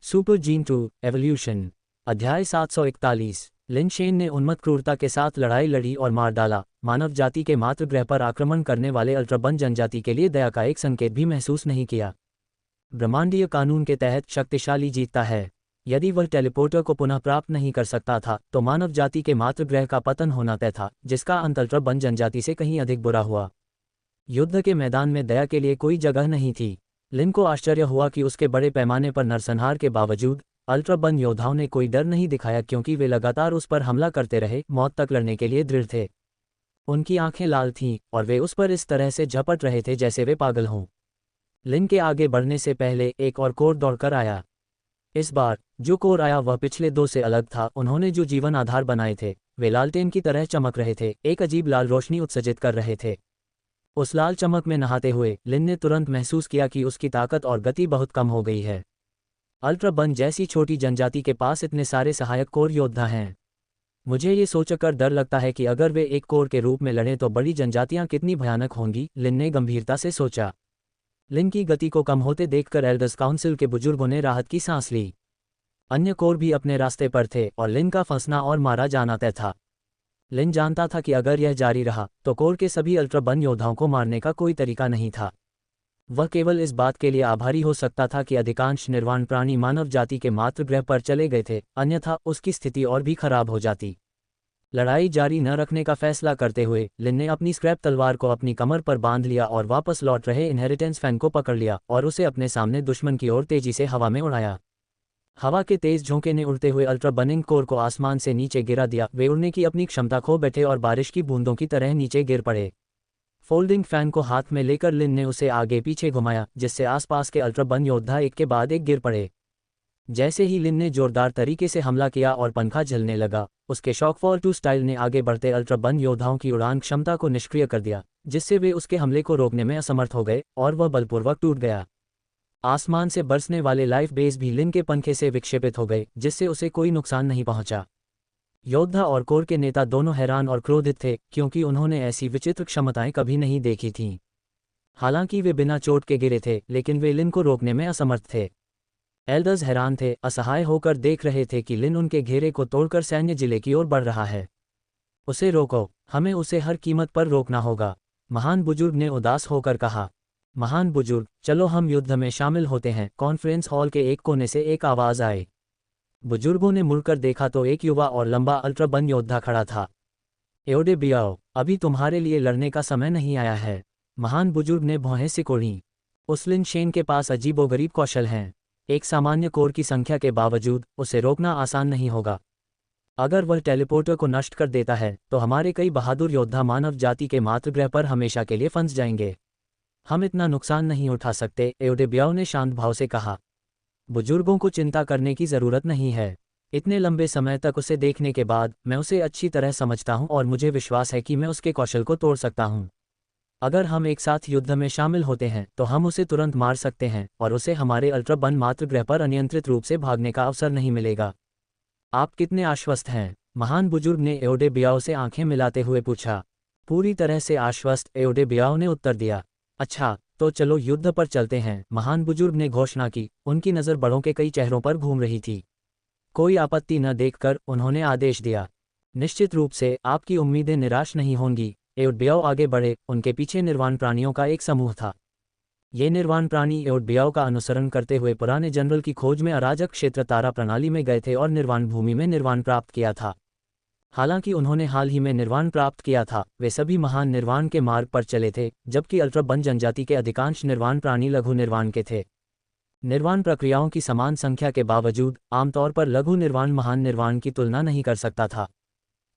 Super gene 2 evolution. अध्याय 741। लिन Shane ने उन्मत्त क्रूरता के साथ लड़ाई लड़ी और मार डाला। मानव जाति के मातृ ग्रह पर आक्रमण करने वाले अल्ट्राबन जनजाति के लिए दया का एक संकेत भी महसूस नहीं किया। ब्रह्मांडीय कानून के तहत शक्तिशाली जीतता है। यदि वह टेलीपोर्टर को पुनः प्राप्त नहीं कर सकता था तो मानव जाति के मातृ ग्रह का पतन होना तय था, जिसका अंत अल्ट्राबन जनजाति से कहीं अधिक बुरा हुआ। युद्ध के मैदान में दया के लिए कोई जगह नहीं थी। लिन को आश्चर्य हुआ कि उसके बड़े पैमाने पर नरसंहार के बावजूद अल्ट्राबन योद्धाओं ने कोई डर नहीं दिखाया, क्योंकि वे लगातार उस पर हमला करते रहे, मौत तक लड़ने के लिए दृढ़ थे। उनकी आंखें लाल थीं और वे उस पर इस तरह से झपट रहे थे जैसे वे पागल हों। लिन के आगे बढ़ने से पहले एक और कोर दौड़कर आया। इस बार जो कोर आया वह पिछले दो से अलग था। उन्होंने जो जीवन आधार बनाए थे वे लालटेन की तरह चमक रहे थे, एक अजीब लाल रोशनी उत्सर्जित कर रहे थे। उस लाल चमक में नहाते हुए लिन ने तुरंत महसूस किया कि उसकी ताकत और गति बहुत कम हो गई है। अल्ट्राबन जैसी छोटी जनजाति के पास इतने सारे सहायक कोर योद्धा हैं। मुझे ये सोचकर डर लगता है कि अगर वे एक कोर के रूप में लड़ें तो बड़ी जनजातियां कितनी भयानक होंगी, लिन ने गंभीरता से सोचा। लिन की गति को कम होते देखकर एल्डर्स काउंसिल के बुजुर्गों ने राहत की सांस ली। अन्य कोर भी अपने रास्ते पर थे और लिन का फंसना और मारा जाना तय था। लिन जानता था कि अगर यह जारी रहा तो कोर के सभी अल्ट्राबन योद्धाओं को मारने का कोई तरीका नहीं था। वह केवल इस बात के लिए आभारी हो सकता था कि अधिकांश निर्वाण प्राणी मानव जाति के मातृ ग्रह पर चले गए थे, अन्यथा उसकी स्थिति और भी खराब हो जाती। लड़ाई जारी न रखने का फैसला करते हुए लिन ने अपनी स्क्रैप तलवार को अपनी कमर पर बांध लिया और वापस लौट रहे इनहेरिटेंस फैन को पकड़ लिया और उसे अपने सामने दुश्मन की ओर तेजी से हवा में उड़ाया। हवा के तेज झोंके ने उड़ते हुए अल्ट्राबनिंग कोर को आसमान से नीचे गिरा दिया। वे उड़ने की अपनी क्षमता खो बैठे और बारिश की बूंदों की तरह नीचे गिर पड़े। फोल्डिंग फैन को हाथ में लेकर लिन ने उसे आगे पीछे घुमाया, जिससे आसपास के अल्ट्राबन योद्धा एक के बाद एक गिर पड़े। जैसे ही लिन ने जोरदार तरीके से हमला किया और पंखा झलने लगा, उसके शॉकफॉल 2 स्टाइल ने आगे बढ़ते अल्ट्राबन योद्धाओं की उड़ान क्षमता को निष्क्रिय कर दिया, जिससे वे उसके हमले को रोकने में असमर्थ हो गए और वह बलपूर्वक टूट गया। आसमान से बरसने वाले लाइफ बेस भी लिन के पंखे से विक्षेपित हो गए, जिससे उसे कोई नुकसान नहीं पहुंचा। योद्धा और कोर के नेता दोनों हैरान और क्रोधित थे, क्योंकि उन्होंने ऐसी विचित्र क्षमताएं कभी नहीं देखी थीं। हालांकि वे बिना चोट के गिरे थे, लेकिन वे लिन को रोकने में असमर्थ थे। एल्डर्स हैरान थे, असहाय होकर देख रहे थे कि लिन उनके घेरे को तोड़कर सैन्य जिले की ओर बढ़ रहा है। उसे रोको, हमें उसे हर कीमत पर रोकना होगा, महान बुजुर्ग ने उदास होकर कहा। महान बुजुर्ग, चलो हम युद्ध में शामिल होते हैं, कॉन्फ्रेंस हॉल के एक कोने से एक आवाज़ आई। बुजुर्गों ने मुड़कर देखा तो एक युवा और लंबा अल्ट्राबन योद्धा खड़ा था। एओडे बियाओ, अभी तुम्हारे लिए लड़ने का समय नहीं आया है, महान बुजुर्ग ने भौहें सिकोड़ी। उस लिन शेन के पास अजीबोगरीब कौशल हैं। एक सामान्य कोर की संख्या के बावजूद उसे रोकना आसान नहीं होगा। अगर वह टेलीपोर्टर को नष्ट कर देता है तो हमारे कई बहादुर योद्धा मानव जाति के मातृग्रह पर हमेशा के लिए फंस जाएंगे। हम इतना नुकसान नहीं उठा सकते, एओडे बियाओ ने शांत भाव से कहा। बुजुर्गों को चिंता करने की ज़रूरत नहीं है। इतने लंबे समय तक उसे देखने के बाद मैं उसे अच्छी तरह समझता हूं और मुझे विश्वास है कि मैं उसके कौशल को तोड़ सकता हूं। अगर हम एक साथ युद्ध में शामिल होते हैं तो हम उसे तुरंत मार सकते हैं और उसे हमारे अल्ट्राबन मातृग्रह पर अनियंत्रित रूप से भागने का अवसर नहीं मिलेगा। आप कितने आश्वस्त हैं? महान बुजुर्ग ने एओडे बियाओ से आंखें मिलाते हुए पूछा। पूरी तरह से आश्वस्त, एओडे बियाओ ने उत्तर दिया। अच्छा, तो चलो युद्ध पर चलते हैं, महान बुजुर्ग ने घोषणा की। उनकी नज़र बड़ों के कई चेहरों पर घूम रही थी। कोई आपत्ति न देखकर उन्होंने आदेश दिया। निश्चित रूप से आपकी उम्मीदें निराश नहीं होंगी। एओडे बियाओ आगे बढ़े। उनके पीछे निर्वाण प्राणियों का एक समूह था। ये निर्वाण प्राणी एओडे बियाओ का अनुसरण करते हुए पुराने जनरल की खोज में अराजक क्षेत्र तारा प्रणाली में गए थे और निर्वाण भूमि में निर्वाण प्राप्त किया था। हालांकि उन्होंने हाल ही में निर्वाण प्राप्त किया था, वे सभी महान निर्वाण के मार्ग पर चले थे, जबकि अल्ट्राबन जनजाति के अधिकांश निर्वाण प्राणी लघु निर्वाण के थे। निर्वाण प्रक्रियाओं की समान संख्या के बावजूद आमतौर पर लघु निर्वाण महान निर्वाण की तुलना नहीं कर सकता था।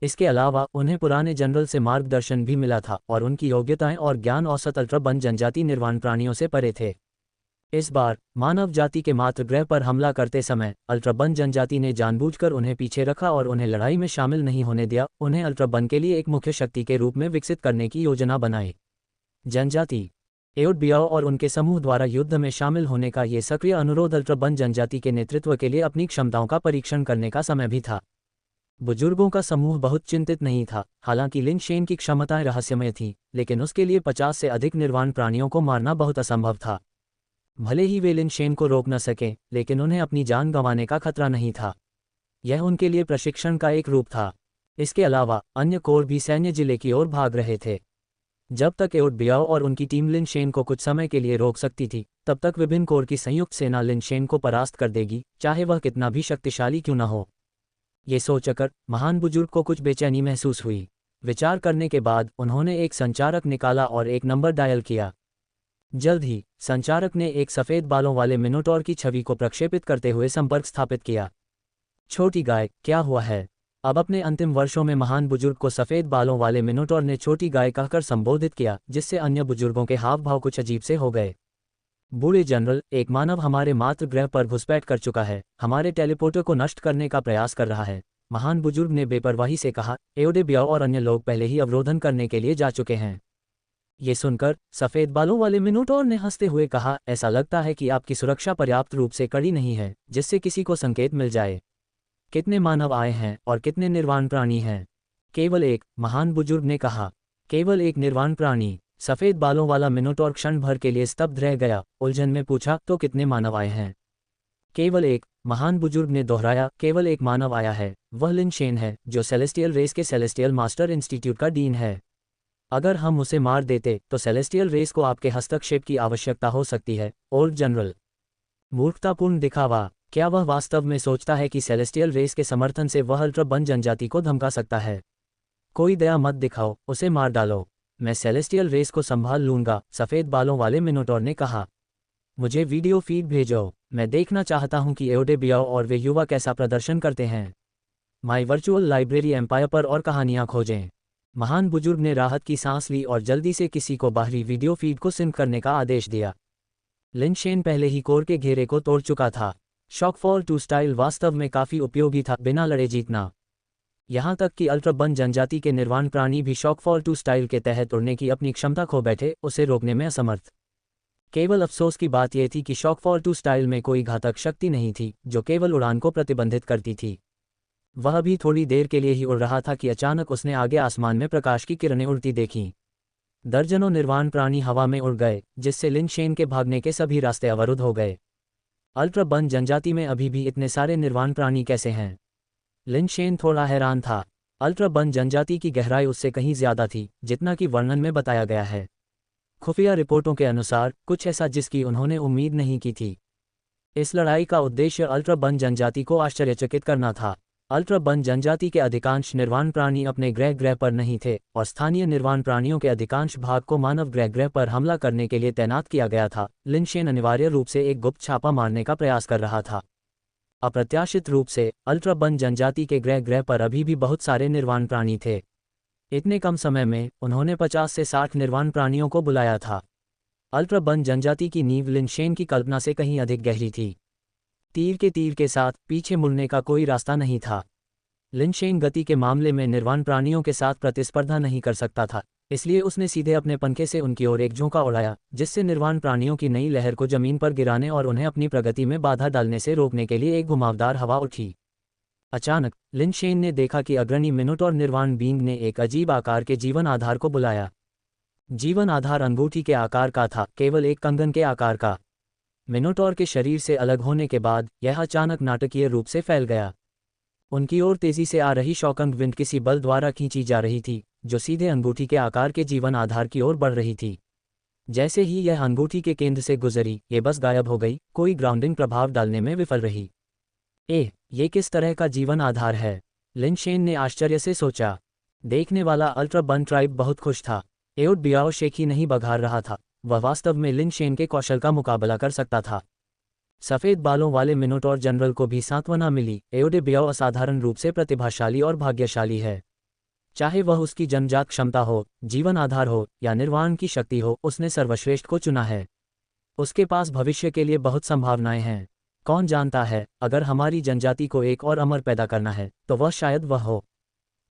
इसके अलावा उन्हें पुराने जनरल से मार्गदर्शन भी मिला था और उनकी योग्यताएं और ज्ञान औसत अल्ट्राबन जनजाति निर्वाण प्राणियों से परे थे। इस बार मानव जाति के मातृग्रह पर हमला करते समय अल्ट्राबन जनजाति ने जानबूझकर उन्हें पीछे रखा और उन्हें लड़ाई में शामिल नहीं होने दिया। उन्हें अल्ट्राबन के लिए एक मुख्य शक्ति के रूप में विकसित करने की योजना बनाई। जनजाति एओडे बियाओ और उनके समूह द्वारा युद्ध में शामिल होने का ये सक्रिय अनुरोध अल्ट्राबन जनजाति के नेतृत्व के लिए अपनी क्षमताओं का परीक्षण करने का समय भी था। बुजुर्गों का समूह बहुत चिंतित नहीं था। हालांकि लिन शेन की क्षमताएं रहस्यमय थीं, लेकिन उसके लिए 50 से अधिक निर्वाण प्राणियों को मारना बहुत असंभव था। भले ही वे लिन शेन को रोक न सकें, लेकिन उन्हें अपनी जान गंवाने का खतरा नहीं था। यह उनके लिए प्रशिक्षण का एक रूप था। इसके अलावा अन्य कोर भी सैन्य जिले की ओर भाग रहे थे। जब तक एओड बियाओ और उनकी टीम लिन शेन को कुछ समय के लिए रोक सकती थी, तब तक विभिन्न कोर की संयुक्त सेना लिन शेन को परास्त कर देगी, चाहे वह कितना भी शक्तिशाली क्यों न हो। ये सोचकर महान बुजुर्ग को कुछ बेचैनी महसूस हुई। विचार करने के बाद उन्होंने एक संचारक निकाला और एक नंबर डायल किया। जल्द ही संचारक ने एक सफ़ेद बालों वाले मिनोटॉर की छवि को प्रक्षेपित करते हुए संपर्क स्थापित किया। छोटी गाय, क्या हुआ है? अब अपने अंतिम वर्षों में महान बुजुर्ग को सफ़ेद बालों वाले मिनोटॉर ने छोटी गाय कहकर संबोधित किया, जिससे अन्य बुजुर्गों के हाव भाव कुछ अजीब से हो गए। बूढ़े जनरल, एक मानव हमारे मातृ ग्रह पर घुसपैठ कर चुका है, हमारे टेलीपोर्टर को नष्ट करने का प्रयास कर रहा है, महान बुजुर्ग ने बेपरवाही से कहा। एओडे बियाओ और अन्य लोग पहले ही अवरोधन करने के लिए जा चुके हैं। ये सुनकर सफ़ेद बालों वाले मिनोटॉर ने हंसते हुए कहा, ऐसा लगता है कि आपकी सुरक्षा पर्याप्त रूप से कड़ी नहीं है, जिससे किसी को संकेत मिल जाए। कितने मानव आए हैं और कितने निर्वाण प्राणी हैं? केवल एक, महान बुजुर्ग ने कहा। केवल एक निर्वाण प्राणी? सफ़ेद बालों वाला मिनोटॉर क्षण भर के लिए स्तब्ध रह गया, उलझन में पूछा, तो कितने मानव आए हैं? केवल एक, महान बुजुर्ग ने दोहराया। केवल एक मानव आया है, वह लिन शेन है, जो सेलेस्टियल रेस के सेलेस्टियल मास्टर इंस्टीट्यूट का डीन है। अगर हम उसे मार देते तो सेलेस्टियल रेस को आपके हस्तक्षेप की आवश्यकता हो सकती है, ओल्ड जनरल। मूर्खतापूर्ण दिखावा। क्या वह वास्तव में सोचता है कि सेलेस्टियल रेस के समर्थन से वह अल्ट्राबन जनजाति को धमका सकता है? कोई दया मत दिखाओ, उसे मार डालो। मैं सेलेस्टियल रेस को संभाल लूंगा, सफ़ेद बालों वाले मिनोटॉर ने कहा। मुझे वीडियो फीड भेजो, मैं देखना चाहता हूं कि एओडे बियाओ और वे युवा कैसा प्रदर्शन करते हैं। माई वर्चुअल लाइब्रेरी एम्पायर पर और कहानियां खोजें। महान बुजुर्ग ने राहत की सांस ली और जल्दी से किसी को बाहरी वीडियो फीड को सिंक करने का आदेश दिया। लिन शेन पहले ही कोर के घेरे को तोड़ चुका था। शॉकफॉल 2 स्टाइल वास्तव में काफ़ी उपयोगी था, बिना लड़े जीतना। यहाँ तक कि अल्ट्राबन जनजाति के निर्वाण प्राणी भी शॉकफॉल 2 स्टाइल के तहत उड़ने की अपनी क्षमता खो बैठे, उसे रोकने में असमर्थ। केवल अफसोस की बात यह थी कि शॉकफॉल 2 स्टाइल में कोई घातक शक्ति नहीं थी, जो केवल उड़ान को प्रतिबंधित करती थी। वह भी थोड़ी देर के लिए ही उड़ रहा था कि अचानक उसने आगे आसमान में प्रकाश की किरणें उड़ती देखीं। दर्जनों निर्वाण प्राणी हवा में उड़ गए, जिससे लिन शेन के भागने के सभी रास्ते अवरुद्ध हो गए। अल्ट्राबन जनजाति में अभी भी इतने सारे निर्वाण प्राणी कैसे हैं? लिन शेन थोड़ा हैरान था। अल्ट्राबन जनजाति की गहराई उससे कहीं ज्यादा थी, जितना कि वर्णन में बताया गया है। खुफिया रिपोर्टों के अनुसार कुछ ऐसा जिसकी उन्होंने उम्मीद नहीं की थी। इस लड़ाई का उद्देश्य अल्ट्राबन जनजाति को आश्चर्यचकित करना था। अल्ट्राबन जनजाति के अधिकांश निर्वाण प्राणी अपने ग्रह पर नहीं थे, और स्थानीय निर्वाण प्राणियों के अधिकांश भाग को मानव ग्रह पर हमला करने के लिए तैनात किया गया था। लिन शेन अनिवार्य रूप से एक गुप्त छापा मारने का प्रयास कर रहा था। अप्रत्याशित रूप से अल्ट्राबन जनजाति के ग्रह पर अभी भी बहुत सारे निर्वाण प्राणी थे। इतने कम समय में उन्होंने 50 से 60 निर्वाण प्राणियों को बुलाया था। अल्ट्राबन जनजाति की नींव लिन शेन की कल्पना से कहीं अधिक गहरी थी। तीर के साथ पीछे मुड़ने का कोई रास्ता नहीं था। लिन शेन गति के मामले में निर्वाण प्राणियों के साथ प्रतिस्पर्धा नहीं कर सकता था, इसलिए उसने सीधे अपने पंखे से उनकी ओर एक झोंका उड़ाया, जिससे निर्वाण प्राणियों की नई लहर को जमीन पर गिराने और उन्हें अपनी प्रगति में बाधा डालने से रोकने के लिए एक घुमावदार हवा उठी। अचानक लिन शेन ने देखा कि अग्रणी मिनोटॉर निर्वाण बींग ने एक अजीब आकार के जीवन आधार को बुलाया। जीवन आधार अंगूठी के आकार का था, केवल एक कंगन के आकार का। मिनोटॉर के शरीर से अलग होने के बाद यह अचानक नाटकीय रूप से फैल गया। उनकी ओर तेजी से आ रही शॉकिंग विंड किसी बल द्वारा खींची जा रही थी, जो सीधे अंगूठी के आकार के जीवन आधार की ओर बढ़ रही थी। जैसे ही यह अंगूठी के केंद्र से गुजरी, ये बस गायब हो गई, कोई ग्राउंडिंग प्रभाव डालने में विफल रही। ये किस तरह का जीवन आधार है? लिन शेन ने आश्चर्य से सोचा। देखने वाला अल्ट्राबन ट्राइब बहुत खुश था। एओड बियाओ शेख ही नहीं बघार रहा था, वह वास्तव में लिन शेन के कौशल का मुकाबला कर सकता था। सफ़ेद बालों वाले मिनोटॉर जनरल को भी सांत्वना मिली। एओडे बियाओ असाधारण रूप से प्रतिभाशाली और भाग्यशाली है। चाहे वह उसकी जन्मजात क्षमता हो, जीवन आधार हो या निर्वाण की शक्ति हो, उसने सर्वश्रेष्ठ को चुना है। उसके पास भविष्य के लिए बहुत संभावनाएं हैं। कौन जानता है, अगर हमारी जनजाति को एक और अमर पैदा करना है तो वह शायद वह हो।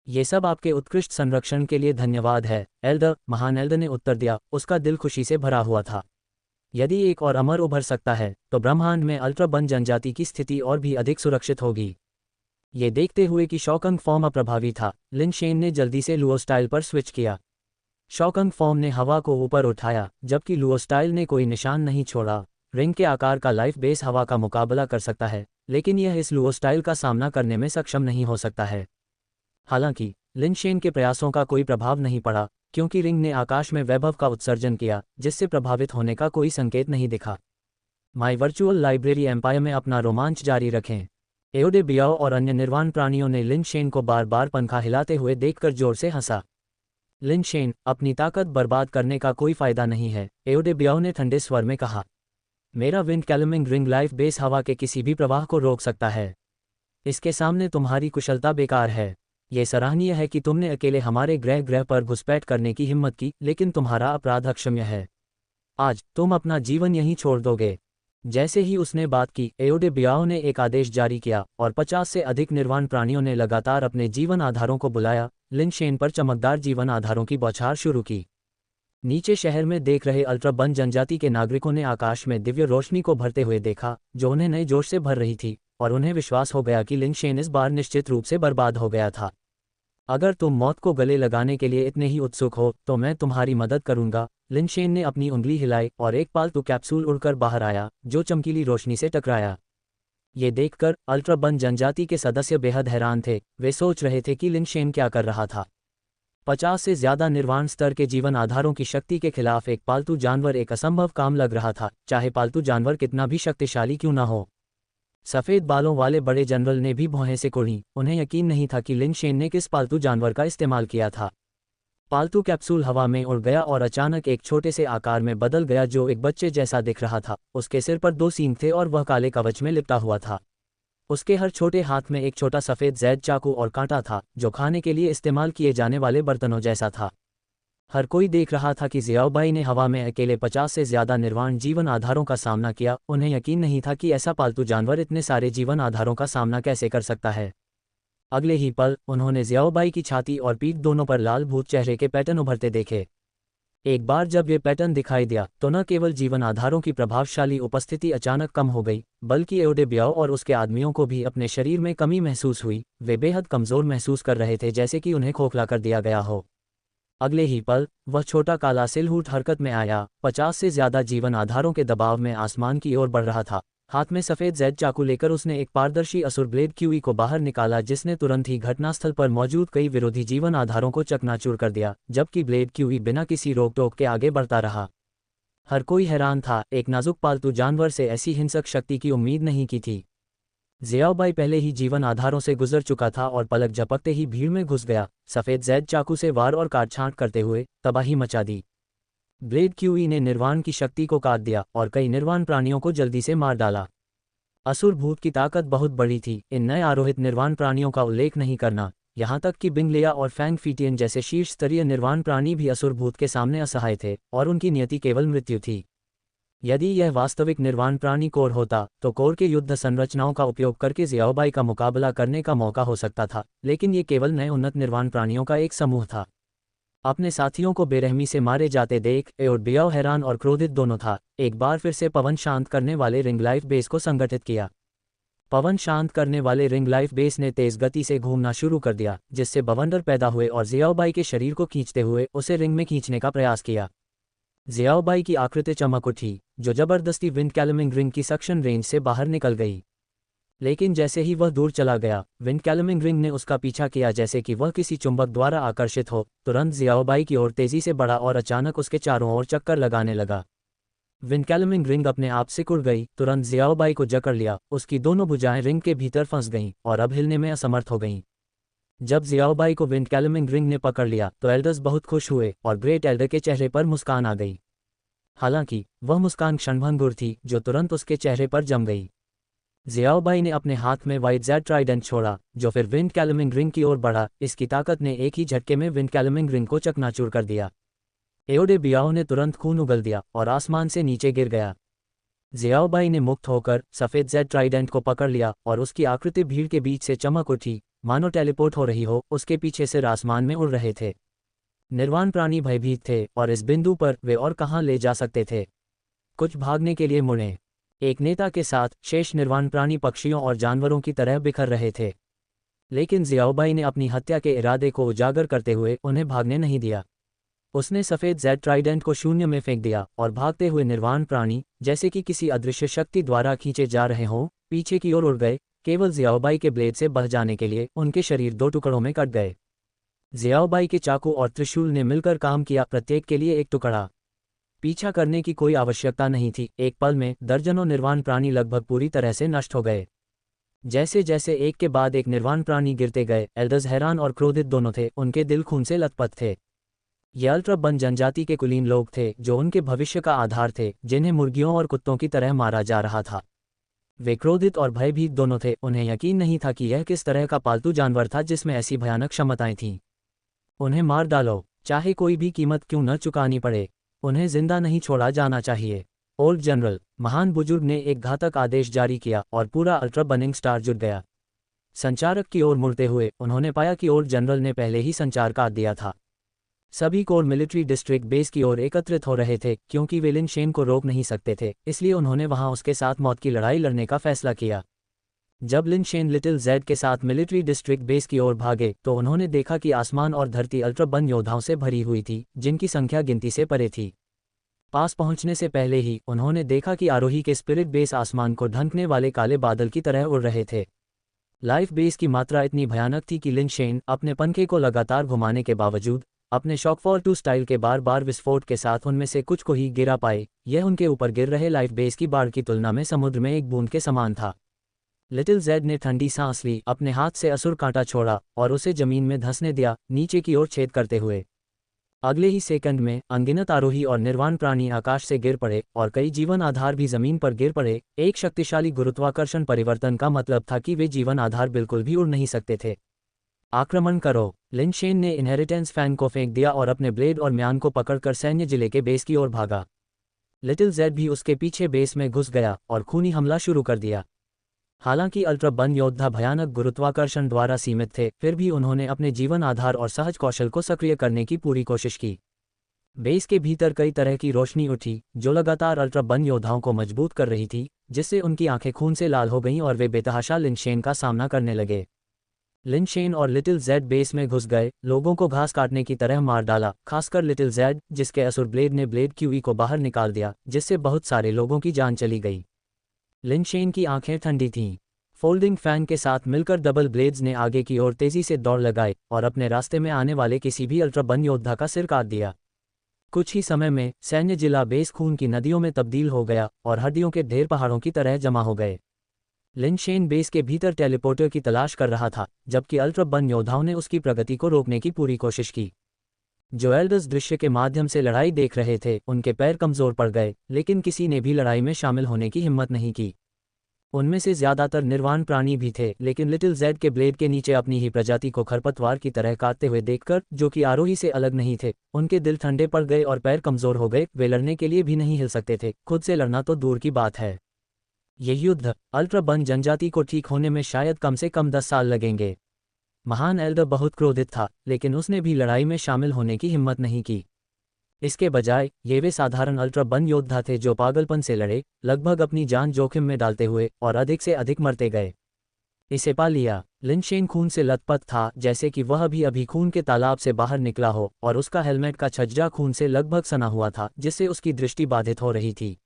ये सब आपके उत्कृष्ट संरक्षण के लिए धन्यवाद है, एल्डर, महान एल्डर ने उत्तर दिया, उसका दिल खुशी से भरा हुआ था। यदि एक और अमर उभर सकता है तो ब्रह्मांड में अल्ट्राबन जनजाति की स्थिति और भी अधिक सुरक्षित होगी। ये देखते हुए कि शॉकिंग फॉर्म अप्रभावी था, लिन शेन ने जल्दी से लुओ स्टाइल पर स्विच किया। शॉकिंग फॉर्म ने हवा को ऊपर उठाया, जबकि लुओ स्टाइल ने कोई निशान नहीं छोड़ा। रिंग के आकार का लाइफ बेस हवा का मुकाबला कर सकता है, लेकिन यह इस लुओ स्टाइल का सामना करने में सक्षम नहीं हो सकता है। हालांकि लिन शेन के प्रयासों का कोई प्रभाव नहीं पड़ा, क्योंकि रिंग ने आकाश में वैभव का उत्सर्जन किया, जिससे प्रभावित होने का कोई संकेत नहीं दिखा। माई वर्चुअल लाइब्रेरी एम्पायर में अपना रोमांच जारी रखें। एओडे बियाओ और अन्य निर्वाण प्राणियों ने लिन शेन को बार बार पंखा हिलाते हुए देखकर जोर से हंसा। लिन शेन, अपनी ताकत बर्बाद करने का कोई फायदा नहीं है, एओडे बियाओ ने ठंडे स्वर में कहा। मेरा विंड कैलमिंग रिंग लाइफ बेस हवा के किसी भी प्रवाह को रोक सकता है। इसके सामने तुम्हारी कुशलता बेकार है। यह सराहनीय है कि तुमने अकेले हमारे ग्रह पर घुसपैठ करने की हिम्मत की, लेकिन तुम्हारा अपराध अक्षम्य है। आज तुम अपना जीवन यहीं छोड़ दोगे। जैसे ही उसने बात की, एओडे बियाओ ने एक आदेश जारी किया और 50 से अधिक निर्वाण प्राणियों ने लगातार अपने जीवन आधारों को बुलाया। लिन शेन पर चमकदार जीवन आधारों की बौछार शुरू की। नीचे शहर में देख रहे अल्ट्राबन जनजाति के नागरिकों ने आकाश में दिव्य रोशनी को भरते हुए देखा, जो उन्हें नए जोश से भर रही थी, और उन्हें विश्वास हो गया कि लिन शेन इस बार निश्चित रूप से बर्बाद हो गया था। अगर तुम मौत को गले लगाने के लिए इतने ही उत्सुक हो तो मैं तुम्हारी मदद करूंगा। लिन शेन ने अपनी उंगली हिलाई और एक पालतू कैप्सूल उड़कर बाहर आया, जो चमकीली रोशनी से टकराया। ये देखकर अल्ट्राबन जनजाति के सदस्य बेहद हैरान थे। वे सोच रहे थे कि लिन शेन क्या कर रहा था। 50 से ज्यादा निर्वाण स्तर के जीवन आधारों की शक्ति के खिलाफ एक पालतू जानवर एक असंभव काम लग रहा था, चाहे पालतू जानवर कितना भी शक्तिशाली क्यों न हो। सफ़ेद बालों वाले बड़े जनरल ने भी भौहें से कुड़ी। उन्हें यकीन नहीं था कि लिन शेन ने किस पालतू जानवर का इस्तेमाल किया था। पालतू कैप्सूल हवा में उड़ गया और अचानक एक छोटे से आकार में बदल गया, जो एक बच्चे जैसा दिख रहा था। उसके सिर पर 2 सींग थे और वह काले कवच में लिपटा हुआ था। उसके हर छोटे हाथ में एक छोटा सफ़ेद जैद चाकू और कांटा था, जो खाने के लिए इस्तेमाल किए जाने वाले बर्तनों जैसा था। हर कोई देख रहा था कि ज़ियाओबाई ने हवा में अकेले 50 से ज़्यादा निर्वाण जीवन आधारों का सामना किया। उन्हें यकीन नहीं था कि ऐसा पालतू जानवर इतने सारे जीवन आधारों का सामना कैसे कर सकता है। अगले ही पल उन्होंने ज़ियाओबाई की छाती और पीठ दोनों पर लाल भूत चेहरे के पैटर्न उभरते देखे। एक बार जब ये पैटर्न दिखाई दिया तो न केवल जीवन आधारों की प्रभावशाली उपस्थिति अचानक कम हो गई, बल्कि एओडे बियाओ और उसके आदमियों को भी अपने शरीर में कमी महसूस हुई। वे बेहद कमज़ोर महसूस कर रहे थे, जैसे कि उन्हें खोखला कर दिया गया हो। अगले ही पल वह छोटा काला सिलहूट हरकत में आया। 50 से ज्यादा जीवन आधारों के दबाव में आसमान की ओर बढ़ रहा था। हाथ में सफ़ेद जैद चाकू लेकर उसने एक पारदर्शी असुर ब्लेड क्यूई को बाहर निकाला, जिसने तुरंत ही घटनास्थल पर मौजूद कई विरोधी जीवन आधारों को चकनाचूर कर दिया, जबकि ब्लेड क्यूई बिना किसी रोक टोक के आगे बढ़ता रहा। हर कोई हैरान था। एक नाजुक पालतू जानवर से ऐसी हिंसक शक्ति की उम्मीद नहीं की थी। ज़ियाओबाई पहले ही जीवन आधारों से गुजर चुका था और पलक झपकते ही भीड़ में घुस गया, सफ़ेद जैद चाकू से वार और काट छांट करते हुए तबाही मचा दी। ब्लेड क्यूई ने निर्वाण की शक्ति को काट दिया और कई निर्वाण प्राणियों को जल्दी से मार डाला। असुर भूत की ताकत बहुत बड़ी थी। इन नए आरोहित निर्वाण प्राणियों का उल्लेख नहीं करना, यहाँ तक कि बिंगलिया और फैंग फीटियन जैसे शीर्ष स्तरीय निर्वाण प्राणी भी असुर भूत के सामने असहाय थे, और उनकी नियति केवल मृत्यु थी। यदि यह वास्तविक निर्वाण प्राणी कोर होता तो कोर के युद्ध संरचनाओं का उपयोग करके ज़ियाओबाई का मुकाबला करने का मौका हो सकता था, लेकिन ये केवल नए उन्नत निर्वाण प्राणियों का एक समूह था। अपने साथियों को बेरहमी से मारे जाते देख एओडे बियाओ हैरान और क्रोधित दोनों था। एक बार फिर से पवन शांत करने वाले रिंग लाइफ बेस को संगठित किया। पवन शांत करने वाले रिंग लाइफ बेस ने तेज गति से घूमना शुरू कर दिया, जिससे बवंडर पैदा हुए और ज़ियाओबाई के शरीर को खींचते हुए उसे रिंग में खींचने का प्रयास किया। ज़ियाओबाई की आकृति चमक उठी, जो जबरदस्ती विंड कैलमिंग रिंग की सक्शन रेंज से बाहर निकल गई। लेकिन जैसे ही वह दूर चला गया, विंड कैलमिंग रिंग ने उसका पीछा किया जैसे कि वह किसी चुंबक द्वारा आकर्षित हो। तुरंत ज़ियाओबाई की ओर तेजी से बढ़ा और अचानक उसके चारों ओर चक्कर लगाने लगा। विंड कैलमिंग रिंग अपने आप सिकुड़ गई, तुरंत ज़ियाओबाई को जकड़ लिया। उसकी दोनों भुजाएं रिंग के भीतर फंस गईं और अब हिलने में असमर्थ हो गईं। जब ज़ियाओबाई को विंड कैलमिंग रिंग ने पकड़ लिया तो एल्डर्स बहुत खुश हुए और ग्रेट एल्डर के चेहरे पर मुस्कान आ गई। हालांकि वह मुस्कान क्षणभंगुर थी, जो तुरंत उसके चेहरे पर जम गई। ज़ियाओबाई ने अपने हाथ में वाइट जैड ट्राइडेंट छोड़ा, जो फिर विंड कैलमिंग रिंग की ओर बढ़ा। इसकी ताकत ने एक ही झटके में विंड कैलमिंग रिंग को चकनाचूर कर दिया। एओडे बियाओ ने तुरंत खून उगल दिया और आसमान से नीचे गिर गया। ज़ियाओबाई ने मुक्त होकर सफ़ेद जैड ट्राइडेंट को पकड़ लिया और उसकी आकृति भीड़ के बीच से चमक उठी, मानो टेलीपोर्ट हो रही हो। उसके पीछे सिर आसमान में उड़ रहे थे। निर्वाण प्राणी भयभीत थे और इस बिंदु पर वे और कहाँ ले जा सकते थे। कुछ भागने के लिए मुड़े। एक नेता के साथ शेष निर्वाण प्राणी पक्षियों और जानवरों की तरह बिखर रहे थे, लेकिन ज़ियाओबाई ने अपनी हत्या के इरादे को उजागर करते हुए उन्हें भागने नहीं दिया। उसने सफ़ेद जेड ट्राइडेंट को शून्य में फेंक दिया और भागते हुए निर्वाण प्राणी, जैसे कि किसी अदृश्य शक्ति द्वारा खींचे जा रहे हों, पीछे की ओर उड़ गए। केवल जियाओबाई के ब्लेड से बह जाने के लिए उनके शरीर 2 टुकड़ों में कट गए। जियाओबाई के चाकू और त्रिशूल ने मिलकर काम किया, प्रत्येक के लिए एक टुकड़ा। पीछा करने की कोई आवश्यकता नहीं थी। एक पल में दर्जनों निर्वाण प्राणी लगभग पूरी तरह से नष्ट हो गए। जैसे जैसे एक के बाद एक निर्वाण प्राणी गिरते गए, एल्डर्स हैरान और क्रोधित दोनों थे। उनके दिल खून से लथपथ थे। ये अल्ट्राबन जनजाति के कुलीन लोग थे जो उनके भविष्य का आधार थे, जिन्हें मुर्गियों और कुत्तों की तरह मारा जा रहा था। वे क्रोधित और भयभीत दोनों थे। उन्हें यकीन नहीं था कि यह किस तरह का पालतू जानवर था जिसमें ऐसी भयानक क्षमताएं थीं। उन्हें मार डालो, चाहे कोई भी कीमत क्यों न चुकानी पड़े। उन्हें जिंदा नहीं छोड़ा जाना चाहिए। ओल्ड जनरल, महान बुजुर्ग ने एक घातक आदेश जारी किया और पूरा अल्ट्रा बनिंग स्टार जुट गया। संचारक की ओर मुड़ते हुए उन्होंने पाया कि ओल्ड जनरल ने पहले ही संचार काट दिया था। सभी कोर मिलिट्री डिस्ट्रिक्ट बेस की ओर एकत्रित हो रहे थे। क्योंकि वे लिन शेन को रोक नहीं सकते थे, इसलिए उन्होंने वहां उसके साथ मौत की लड़ाई लड़ने का फैसला किया। जब लिन शेन लिटिल जेड के साथ मिलिट्री डिस्ट्रिक्ट बेस की ओर भागे तो उन्होंने देखा कि आसमान और धरती अल्ट्राबन योद्धाओं से भरी हुई थी, जिनकी संख्या गिनती से परे थी। पास पहुंचने से पहले ही उन्होंने देखा कि आरोही के स्पिरिट बेस आसमान को ढंकने वाले काले बादल की तरह उड़ रहे थे। लाइफ बेस की मात्रा इतनी भयानक थी कि लिन शेन अपने पंखे को लगातार घुमाने के बावजूद अपने शॉकफॉल 2 स्टाइल के बार बार विस्फोट के साथ उनमें से कुछ को ही गिरा पाए। यह उनके ऊपर गिर रहे लाइफ बेस की बाढ़ की तुलना में समुद्र में एक बूंद के समान था। लिटिल जेड ने ठंडी सांस ली, अपने हाथ से असुर कांटा छोड़ा और उसे जमीन में धंसने दिया, नीचे की ओर छेद करते हुए। अगले ही सेकंड में अनगिनत आरोही और निर्वाण प्राणी आकाश से गिर पड़े और कई जीवन आधार भी जमीन पर गिर पड़े। एक शक्तिशाली गुरुत्वाकर्षण परिवर्तन का मतलब था कि वे जीवन आधार बिल्कुल भी उड़ नहीं सकते थे। आक्रमण करो, लिन शेन ने इनहेरिटेंस फैन को फेंक दिया और अपने ब्लेड और म्यान को पकड़कर सैन्य जिले के बेस की ओर भागा। लिटिल जेड भी उसके पीछे बेस में घुस गया और खूनी हमला शुरू कर दिया। हालांकि अल्ट्राबन योद्धा भयानक गुरुत्वाकर्षण द्वारा सीमित थे, फिर भी उन्होंने अपने जीवन आधार और सहज कौशल को सक्रिय करने की पूरी कोशिश की। बेस के भीतर कई तरह की रोशनी उठी जो लगातार अल्ट्राबन योद्धाओं को मजबूत कर रही थी, जिससे उनकी आंखें खून से लाल हो गईं और वे बेतहाशा लिन शेन का सामना करने लगे। लिन शेन और लिटिल जेड बेस में घुस गए, लोगों को घास काटने की तरह मार डाला, खासकर लिटिल जेड, जिसके असुर ब्लेड ने ब्लेड क्यूई को बाहर निकाल दिया, जिससे बहुत सारे लोगों की जान चली गई। लिन शेन की आंखें ठंडी थीं। फोल्डिंग फैन के साथ मिलकर डबल ब्लेड्स ने आगे की ओर तेजी से दौड़ लगाई और अपने रास्ते में आने वाले किसी भी अल्ट्राबन योद्धा का सिर काट दिया। कुछ ही समय में सैन्य जिला बेस खून की नदियों में तब्दील हो गया और हड्डियों के ढेर पहाड़ों की तरह जमा हो गए। लिन शेन बेस के भीतर टेलीपोर्टर की तलाश कर रहा था, जबकि अल्ट्राबन योद्धाओं ने उसकी प्रगति को रोकने की पूरी कोशिश की। जो एल्डर्स दृश्य के माध्यम से लड़ाई देख रहे थे, उनके पैर कमजोर पड़ गए, लेकिन किसी ने भी लड़ाई में शामिल होने की हिम्मत नहीं की। उनमें से ज्यादातर निर्वाण प्राणी भी थे, लेकिन लिटिल जेड के ब्लेड के नीचे अपनी ही प्रजाति को खरपतवार की तरह काटते हुए देखकर, जो कि आरोही से अलग नहीं थे, उनके दिल ठंडे पड़ गए और पैर कमजोर हो गए। वे लड़ने के लिए भी नहीं हिल सकते थे, खुद से लड़ना तो दूर की बात है। ये युद्ध अल्ट्राबन जनजाति को ठीक होने में शायद कम से कम 10 साल लगेंगे। महान एल्डर बहुत क्रोधित था, लेकिन उसने भी लड़ाई में शामिल होने की हिम्मत नहीं की। इसके बजाय ये वे साधारण अल्ट्राबन योद्धा थे जो पागलपन से लड़े, लगभग अपनी जान जोखिम में डालते हुए, और अधिक से अधिक मरते गए। इसे पा लिया। लिन शेन खून से लथपथ था, जैसे कि वह भी अभी खून के तालाब से बाहर निकला हो, और उसका हेलमेट का छज्जा खून से लगभग सना हुआ था, जिससे उसकी दृष्टि बाधित हो रही थी।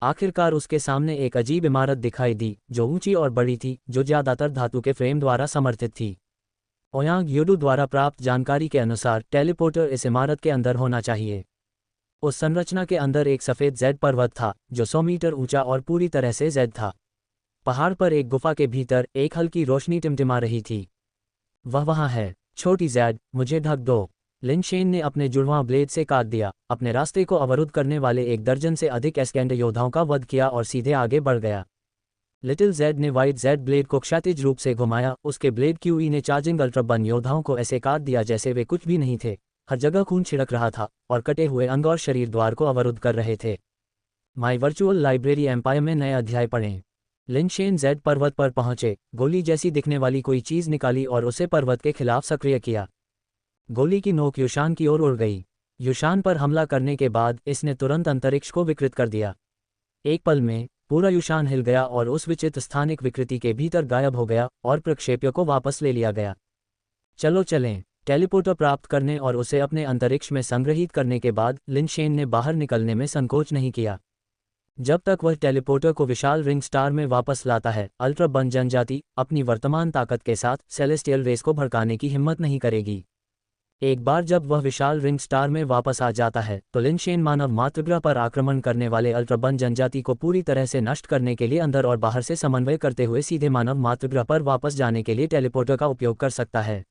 आखिरकार उसके सामने एक अजीब इमारत दिखाई दी, जो ऊंची और बड़ी थी, जो ज्यादातर धातु के फ्रेम द्वारा समर्थित थी। ओयांग यूडू द्वारा प्राप्त जानकारी के अनुसार टेलीपोर्टर इस इमारत के अंदर होना चाहिए। उस संरचना के अंदर एक सफ़ेद जेड पर्वत था, जो 100 मीटर ऊंचा और पूरी तरह से जेड था। पहाड़ पर एक गुफा के भीतर एक हल्की रोशनी टिमटिमा रही थी। वह वहाँ है। छोटी जेड, मुझे ढक दो। लिन शेन ने अपने जुड़वां ब्लेड से काट दिया, अपने रास्ते को अवरुद्ध करने वाले 1 दर्जन से अधिक एस्केंड योद्धाओं का वध किया और सीधे आगे बढ़ गया। लिटिल जेड ने वाइट जेड ब्लेड को क्षैतिज रूप से घुमाया, उसके ब्लेड क्यूई ने चार्जिंग अल्ट्राबन योद्धाओं को ऐसे काट दिया जैसे वे कुछ भी नहीं थे। हर जगह खून छिड़क रहा था और कटे हुए अंग और शरीर द्वार को अवरुद्ध कर रहे थे। माई वर्चुअल लाइब्रेरी एम्पायर में नए अध्याय पढ़ें। लिन शेन जेड पर्वत पर पहुंचे, गोली जैसी दिखने वाली कोई चीज निकाली और उसे पर्वत के खिलाफ सक्रिय किया। गोली की नोक युशान की ओर उड़ गई। युशान पर हमला करने के बाद इसने तुरंत अंतरिक्ष को विकृत कर दिया। एक पल में पूरा युशान हिल गया और उस विचित्र स्थानिक विकृति के भीतर गायब हो गया और प्रक्षेप्य को वापस ले लिया गया। चलो चलें। टेलीपोर्टर प्राप्त करने और उसे अपने अंतरिक्ष में संग्रहित करने के बाद लिन शेन ने बाहर निकलने में संकोच नहीं किया। जब तक वह टेलीपोर्टर को विशाल रिंग स्टार में वापस लाता है, अल्ट्रा बन जनजाति अपनी वर्तमान ताकत के साथ सेलेस्टियल रेस को भड़काने की हिम्मत नहीं करेगी। एक बार जब वह विशाल रिंग स्टार में वापस आ जाता है तो लिन शेन मानव मातृग्रह पर आक्रमण करने वाले अल्ट्रा बन जनजाति को पूरी तरह से नष्ट करने के लिए अंदर और बाहर से समन्वय करते हुए सीधे मानव मातृग्रह पर वापस जाने के लिए टेलीपोर्टर का उपयोग कर सकता है।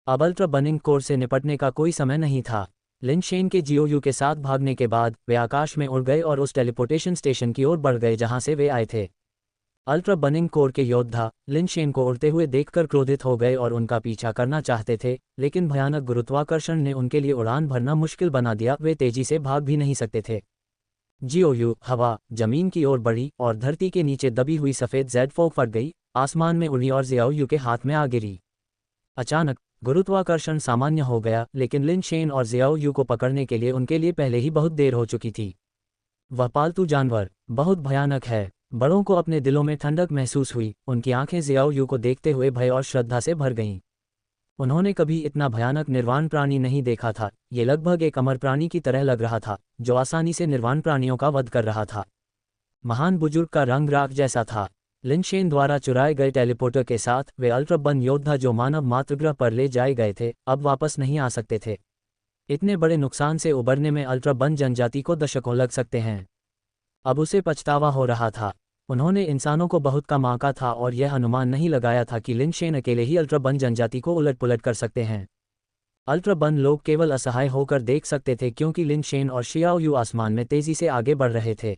अब अल्ट्रा बनिंग कोर से निपटने का कोई समय नहीं था। लिन शेन के जीओयू के साथ भागने के बाद वे आकाश में उड़ गए और उस टेलीपोर्टेशन स्टेशन की ओर बढ़ गए जहां से वे आए थे। अल्ट्रा बनिंग कोर के योद्धा लिन शेन को उड़ते हुए देखकर क्रोधित हो गए और उनका पीछा करना चाहते थे, लेकिन भयानक गुरुत्वाकर्षण ने उनके लिए उड़ान भरना मुश्किल बना दिया। वे तेजी से भाग भी नहीं सकते थे। जीओयू हवा जमीन की ओर बढ़ी और धरती के नीचे दबी हुई सफ़ेद जेड फोक फट गई, आसमान में उड़ी और जियाओयू के हाथ में आ गिरी। अचानक गुरुत्वाकर्षण सामान्य हो गया, लेकिन लिन शेन और जियाओयू को पकड़ने के लिए उनके लिए पहले ही बहुत देर हो चुकी थी। वह पालतू जानवर बहुत भयानक है। बड़ों को अपने दिलों में ठंडक महसूस हुई। उनकी आंखें जियाओयू को देखते हुए भय और श्रद्धा से भर गईं। उन्होंने कभी इतना भयानक निर्वाण प्राणी नहीं देखा था। ये लगभग एक अमर प्राणी की तरह लग रहा था जो आसानी से निर्वाण प्राणियों का वध कर रहा था। महान बुजुर्ग का रंग राख जैसा था। लिन शेन द्वारा चुराए गए टेलीपोर्टर के साथ वे अल्ट्रा बन योद्धा जो मानव मातृग्रह पर ले जाए गए थे अब वापस नहीं आ सकते थे। इतने बड़े नुकसान से उबरने में अल्ट्रा बन जनजाति को दशकों लग सकते हैं। अब उसे पछतावा हो रहा था। उन्होंने इंसानों को बहुत कम आंका था और यह अनुमान नहीं लगाया था कि लिन शेन अकेले ही अल्ट्रा बन जनजाति को उलट पुलट कर सकते हैं। अल्ट्रा बन लोग केवल असहाय होकर देख सकते थे क्योंकि लिन शेन और शियाओयू आसमान में तेजी से आगे बढ़ रहे थे।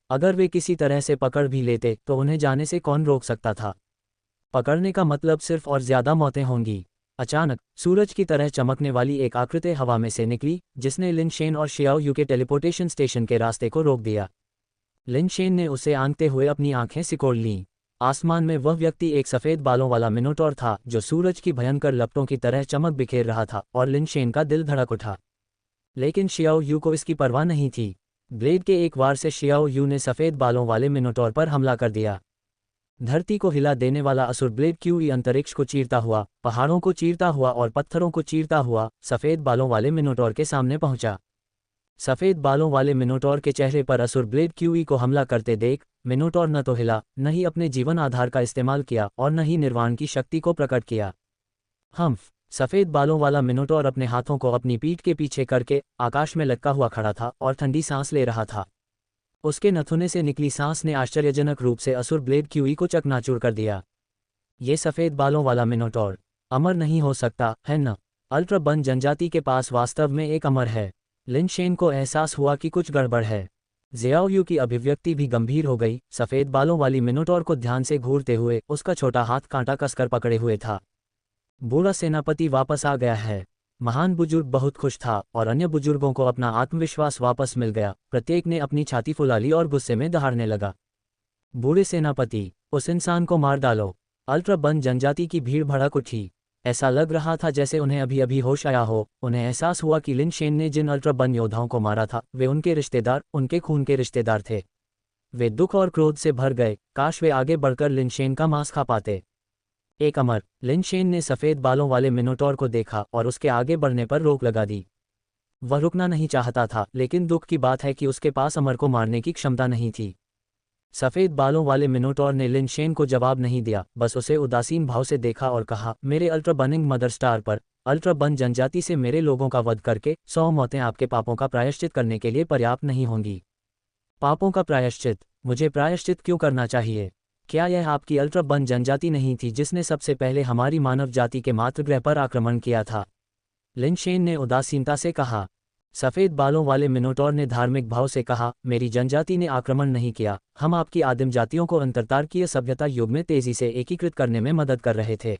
अगर वे किसी तरह से पकड़ भी लेते तो उन्हें जाने से कौन रोक सकता था। पकड़ने का मतलब सिर्फ और ज्यादा मौतें होंगी। अचानक सूरज की तरह चमकने वाली एक आकृति हवा में से निकली जिसने लिन शेन और शियाओयू के टेलीपोर्टेशन स्टेशन के रास्ते को रोक दिया। लिन शेन ने उसे आंकते हुए अपनी आंखें सिकोड़ लीं। आसमान में वह व्यक्ति एक सफ़ेद बालों वाला मिनोटॉर था जो सूरज की भयंकर लपटों की तरह चमक बिखेर रहा था और लिन शेन का दिल धड़क उठा। लेकिन शियाओयू को इसकी परवाह नहीं थी। ब्लेड के एक वार से शियाओयू ने सफ़ेद बालों वाले मिनोटॉर पर हमला कर दिया। धरती को हिला देने वाला असुर ब्लेड क्यूई अंतरिक्ष को चीरता हुआ, पहाड़ों को चीरता हुआ और पत्थरों को चीरता हुआ सफ़ेद बालों वाले मिनोटॉर के सामने पहुंचा। सफ़ेद बालों वाले मिनोटॉर के चेहरे पर असुर ब्लेड क्यूई को हमला करते देख मिनोटॉर न तो हिला, न ही अपने जीवन आधार का इस्तेमाल किया और न ही निर्वाण की शक्ति को प्रकट किया। हम्फ सफ़ेद बालों वाला मिनोटॉर अपने हाथों को अपनी पीठ के पीछे करके आकाश में लटका हुआ खड़ा था और ठंडी सांस ले रहा था। उसके नथुने से निकली सांस ने आश्चर्यजनक रूप से असुर ब्लेड क्यूई को चकनाचूर कर दिया। ये सफ़ेद बालों वाला मिनोटॉर अमर नहीं हो सकता है न? अल्ट्रा बन जनजाति के पास वास्तव में एक अमर है। लिन शेन को एहसास हुआ कि कुछ गड़बड़ है। जियाओयू की अभिव्यक्ति भी गंभीर हो गई। सफ़ेद बालों वाली मिनोटॉर को ध्यान से घूरते हुए उसका छोटा हाथ कांटा कसकर पकड़े हुए था। बूढ़ा सेनापति वापस आ गया है। महान बुजुर्ग बहुत खुश था और अन्य बुजुर्गों को अपना आत्मविश्वास वापस मिल गया। प्रत्येक ने अपनी छाती फुला ली और गुस्से में दहाड़ने लगा। बूढ़े सेनापति, उस इंसान को मार डालो। अल्ट्रा बन जनजाति की भीड़ भड़क उठी। ऐसा लग रहा था जैसे उन्हें अभी अभी होश आया हो। उन्हें एहसास हुआ कि लिन शेन ने जिन अल्ट्रा बन योद्धाओं को मारा था वे उनके रिश्तेदार, उनके खून के रिश्तेदार थे। वे दुख और क्रोध से भर गए। काश वे आगे बढ़कर लिन शेन का मांस खा पाते। एक अमर। लिन शेन ने सफ़ेद बालों वाले मिनोटॉर को देखा और उसके आगे बढ़ने पर रोक लगा दी। वह रुकना नहीं चाहता था, लेकिन दुख की बात है कि उसके पास अमर को मारने की क्षमता नहीं थी। सफ़ेद बालों वाले मिनोटॉर ने लिन शेन को जवाब नहीं दिया, बस उसे उदासीन भाव से देखा और कहा, मेरे अल्ट्रा बनिंग मदर स्टार पर अल्ट्रा बन जनजाति से मेरे लोगों का वध करके 100 मौतें आपके पापों का प्रायश्चित करने के लिए पर्याप्त नहीं होंगी। पापों का प्रायश्चित? मुझे प्रायश्चित क्यों करना चाहिए? क्या यह आपकी अल्ट्रा बन जनजाति नहीं थी जिसने सबसे पहले हमारी मानव जाति के मातृग्रह पर आक्रमण किया था? लिन शेन ने उदासीनता से कहा। सफ़ेद बालों वाले मिनोटॉर ने धार्मिक भाव से कहा, मेरी जनजाति ने आक्रमण नहीं किया। हम आपकी आदिम जातियों को अंतरतारकीय सभ्यता युग में तेजी से एकीकृत करने में मदद कर रहे थे।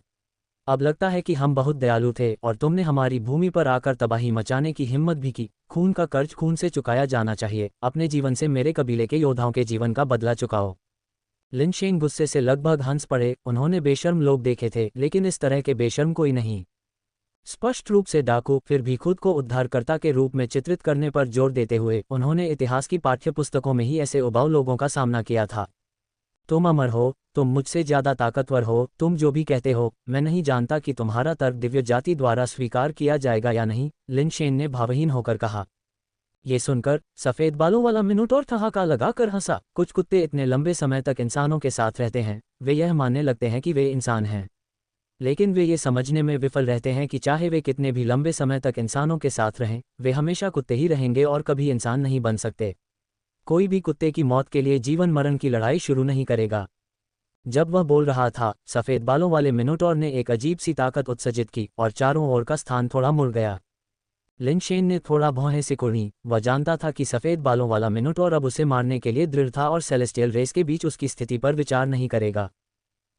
अब लगता है कि हम बहुत दयालु थे और तुमने हमारी भूमि पर आकर तबाही मचाने की हिम्मत भी की। खून का कर्ज खून से चुकाया जाना चाहिए। अपने जीवन से मेरे कबीले के योद्धाओं के जीवन का बदला चुकाओ। लिन शेन गुस्से से लगभग हंस पड़े। उन्होंने बेशर्म लोग देखे थे, लेकिन इस तरह के बेशर्म कोई नहीं। स्पष्ट रूप से डाकू, फिर भी खुद को उद्धारकर्ता के रूप में चित्रित करने पर जोर देते हुए उन्होंने इतिहास की पाठ्यपुस्तकों में ही ऐसे उबाऊ लोगों का सामना किया था। तुम अमर हो, तुम मुझसे ज्यादा ताकतवर हो, तुम जो भी कहते हो, मैं नहीं जानता कि तुम्हारा तर्क दिव्य जाति द्वारा स्वीकार किया जाएगा या नहीं, लिन शेन ने भावहीन होकर कहा। ये सुनकर सफेद बालों वाला मिनोटॉर ठहाका लगाकर हंसा। कुछ कुत्ते इतने लंबे समय तक इंसानों के साथ रहते हैं, वे यह मानने लगते हैं कि वे इंसान हैं, लेकिन वे ये समझने में विफल रहते हैं कि चाहे वे कितने भी लंबे समय तक इंसानों के साथ रहें, वे हमेशा कुत्ते ही रहेंगे और कभी इंसान नहीं बन सकते। कोई भी कुत्ते की मौत के लिए जीवन मरण की लड़ाई शुरू नहीं करेगा। जब वह बोल रहा था, सफेद बालों वाले मिनोटॉर ने एक अजीब सी ताकत उत्सर्जित की और चारों ओर का स्थान थोड़ा मुड़ गया। लिन शेन ने थोड़ा भौहें सिकुड़ी। वह जानता था कि सफेद बालों वाला मिनोटॉर अब उसे मारने के लिए दृढ़ था और सेलेस्टियल रेस के बीच उसकी स्थिति पर विचार नहीं करेगा।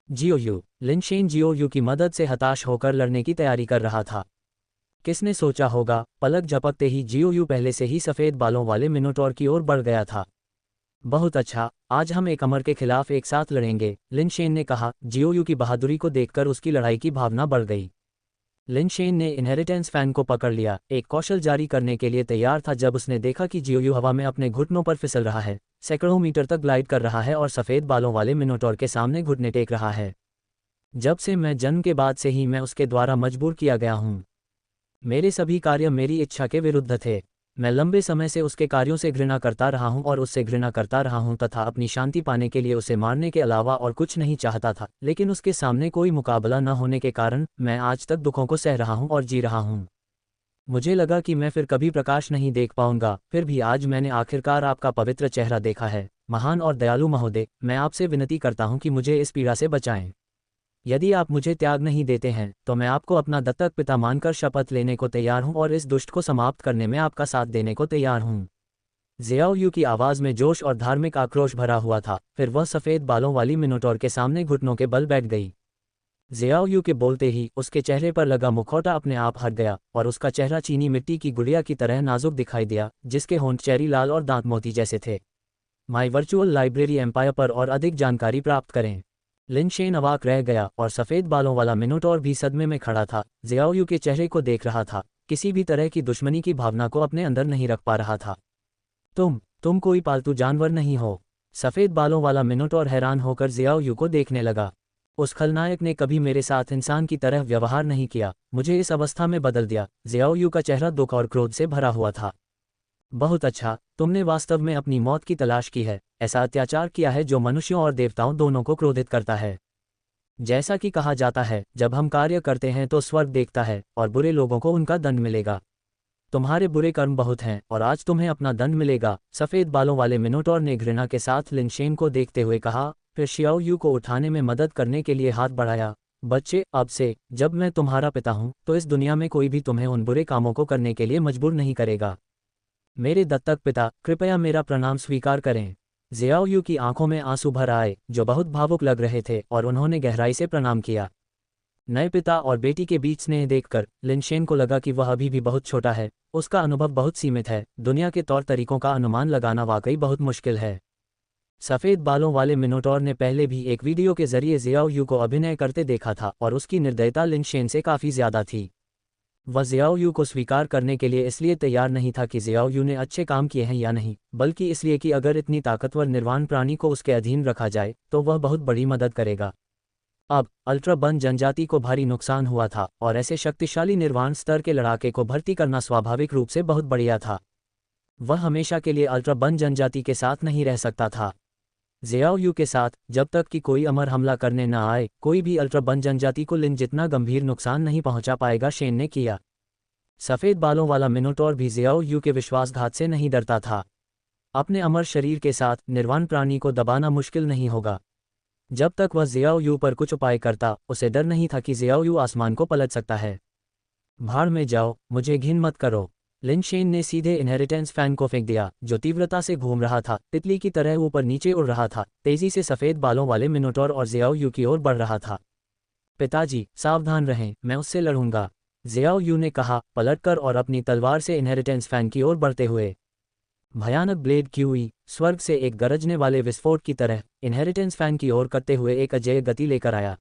जियोयू। लिन शेन जियोयू की मदद से हताश होकर लड़ने की तैयारी कर रहा था। किसने सोचा होगा, पलक झपकते ही जियोयू पहले से ही सफेद बालों वाले मिनोटॉर की ओर बढ़ गया था। बहुत अच्छा, आज हम एक अमर के खिलाफ एक साथ लड़ेंगे, लिन शेन ने कहा। जियोयू की बहादुरी को देखकर उसकी लड़ाई की भावना बढ़ गई। लिन शेन ने इनहेरिटेंस फैन को पकड़ लिया, एक कौशल जारी करने के लिए तैयार था जब उसने देखा कि जियोयू हवा में अपने घुटनों पर फिसल रहा है, सैकड़ों मीटर तक ग्लाइड कर रहा है और सफ़ेद बालों वाले मिनोटॉर के सामने घुटने टेक रहा है। जब से मैं जन्म के बाद से ही मैं उसके द्वारा मजबूर किया गया हूँ। मेरे सभी कार्य मेरी इच्छा के विरुद्ध थे। मैं लंबे समय से उसके कार्यों से घृणा करता रहा हूं और उससे घृणा करता रहा हूं तथा अपनी शांति पाने के लिए उसे मारने के अलावा और कुछ नहीं चाहता था, लेकिन उसके सामने कोई मुकाबला न होने के कारण मैं आज तक दुखों को सह रहा हूं और जी रहा हूं। मुझे लगा कि मैं फिर कभी प्रकाश नहीं देख पाऊंगा, फिर भी आज मैंने आखिरकार आपका पवित्र चेहरा देखा है। महान और दयालु महोदय, मैं आपसे विनती करता हूं कि मुझे इस पीड़ा से बचाएं। यदि आप मुझे त्याग नहीं देते हैं तो मैं आपको अपना दत्तक पिता मानकर शपथ लेने को तैयार हूं और इस दुष्ट को समाप्त करने में आपका साथ देने को तैयार हूं। जियाओयू की आवाज़ में जोश और धार्मिक आक्रोश भरा हुआ था। फिर वह सफ़ेद बालों वाली मिनोटॉर के सामने घुटनों के बल बैठ गई। जियाओयू के बोलते ही उसके चेहरे पर लगा मुखौटा अपने आप हट गया और उसका चेहरा चीनी मिट्टी की गुड़िया की तरह नाजुक दिखाई दिया, जिसके होंठ चेरी लाल और दांत मोती जैसे थे। माई वर्चुअल लाइब्रेरी एम्पायर पर और अधिक जानकारी प्राप्त करें। लिन शेन अवाक रह गया और सफ़ेद बालों वाला मिनोटॉर भी सदमे में खड़ा था। जियाओयू के चेहरे को देख रहा था, किसी भी तरह की दुश्मनी की भावना को अपने अंदर नहीं रख पा रहा था। तुम कोई पालतू जानवर नहीं हो। सफ़ेद बालों वाला मिनोटॉर हैरान होकर जियाओयू को देखने लगा। उस खलनायक ने कभी मेरे साथ इंसान की तरह व्यवहार नहीं किया, मुझे इस अवस्था में बदल दिया। जियाओयू का चेहरा दुख और क्रोध से भरा हुआ था। बहुत अच्छा, तुमने वास्तव में अपनी मौत की तलाश की है, ऐसा अत्याचार किया है जो मनुष्यों और देवताओं दोनों को क्रोधित करता है। जैसा कि कहा जाता है, जब हम कार्य करते हैं तो स्वर्ग देखता है और बुरे लोगों को उनका दंड मिलेगा। तुम्हारे बुरे कर्म बहुत हैं और आज तुम्हें अपना दंड मिलेगा। सफ़ेद बालों वाले मिनोटॉर ने घृणा के साथ लिन शेन को देखते हुए कहा, फिर जियाओयू को उठाने में मदद करने के लिए हाथ बढ़ाया। बच्चे, अब से जब मैं तुम्हारा पिता हूं तो इस दुनिया में कोई भी तुम्हें उन बुरे कामों को करने के लिए मजबूर नहीं करेगा। मेरे दत्तक पिता, कृपया मेरा प्रणाम स्वीकार करें। जियाओयू की आंखों में आंसू भर आए, जो बहुत भावुक लग रहे थे, और उन्होंने गहराई से प्रणाम किया। नए पिता और बेटी के बीच स्नेह देखकर लिन शेन को लगा कि वह अभी भी बहुत छोटा है, उसका अनुभव बहुत सीमित है, दुनिया के तौर तरीकों का अनुमान लगाना वाकई बहुत मुश्किल है। सफ़ेद बालों वाले मिनोटॉर ने पहले भी एक वीडियो के जरिए जियाओयू को अभिनय करते देखा था और उसकी निर्दयता लिन शेन से काफ़ी ज़्यादा थी। वह जियाओयू को स्वीकार करने के लिए इसलिए तैयार नहीं था कि जियाओयू ने अच्छे काम किए हैं या नहीं, बल्कि इसलिए कि अगर इतनी ताकतवर निर्वाण प्राणी को उसके अधीन रखा जाए तो वह बहुत बड़ी मदद करेगा। अब अल्ट्रा बन जनजाति को भारी नुकसान हुआ था और ऐसे शक्तिशाली निर्वाण स्तर के लड़ाके को भर्ती करना स्वाभाविक रूप से बहुत बढ़िया था। वह हमेशा के लिए अल्ट्रा बन जनजाति के साथ नहीं रह सकता था। जियाओयू के साथ, जब तक कि कोई अमर हमला करने न आए, कोई भी अल्ट्रा बन जनजाति को लिन जितना गंभीर नुकसान नहीं पहुंचा पाएगा, शेन ने किया। सफ़ेद बालों वाला मिनोटॉर भी जियाओयू के विश्वासघात से नहीं डरता था। अपने अमर शरीर के साथ निर्वाण प्राणी को दबाना मुश्किल नहीं होगा। जब तक वह जियाओयू पर कुछ उपाय करता, उसे डर नहीं था कि जियाओयू आसमान को पलट सकता है। भाड़ में जाओ, मुझे घिन मत करो। लिन शेन ने सीधे इनहेरिटेंस फैन को फेंक दिया, जो तीव्रता से घूम रहा था, तितली की तरह ऊपर नीचे उड़ रहा था, तेजी से सफ़ेद बालों वाले मिनोटॉर और जियाओयू की ओर बढ़ रहा था। पिताजी, सावधान रहें, मैं उससे लड़ूंगा, जियाओयू ने कहा, पलटकर और अपनी तलवार से इनहेरिटेंस फैन की ओर बढ़ते हुए। भयानक ब्लेड क्यूई, स्वर्ग से एक गरजने वाले विस्फोट की तरह, इनहेरिटेंस फैन की ओर करते हुए एक अजेय गति लेकर आया।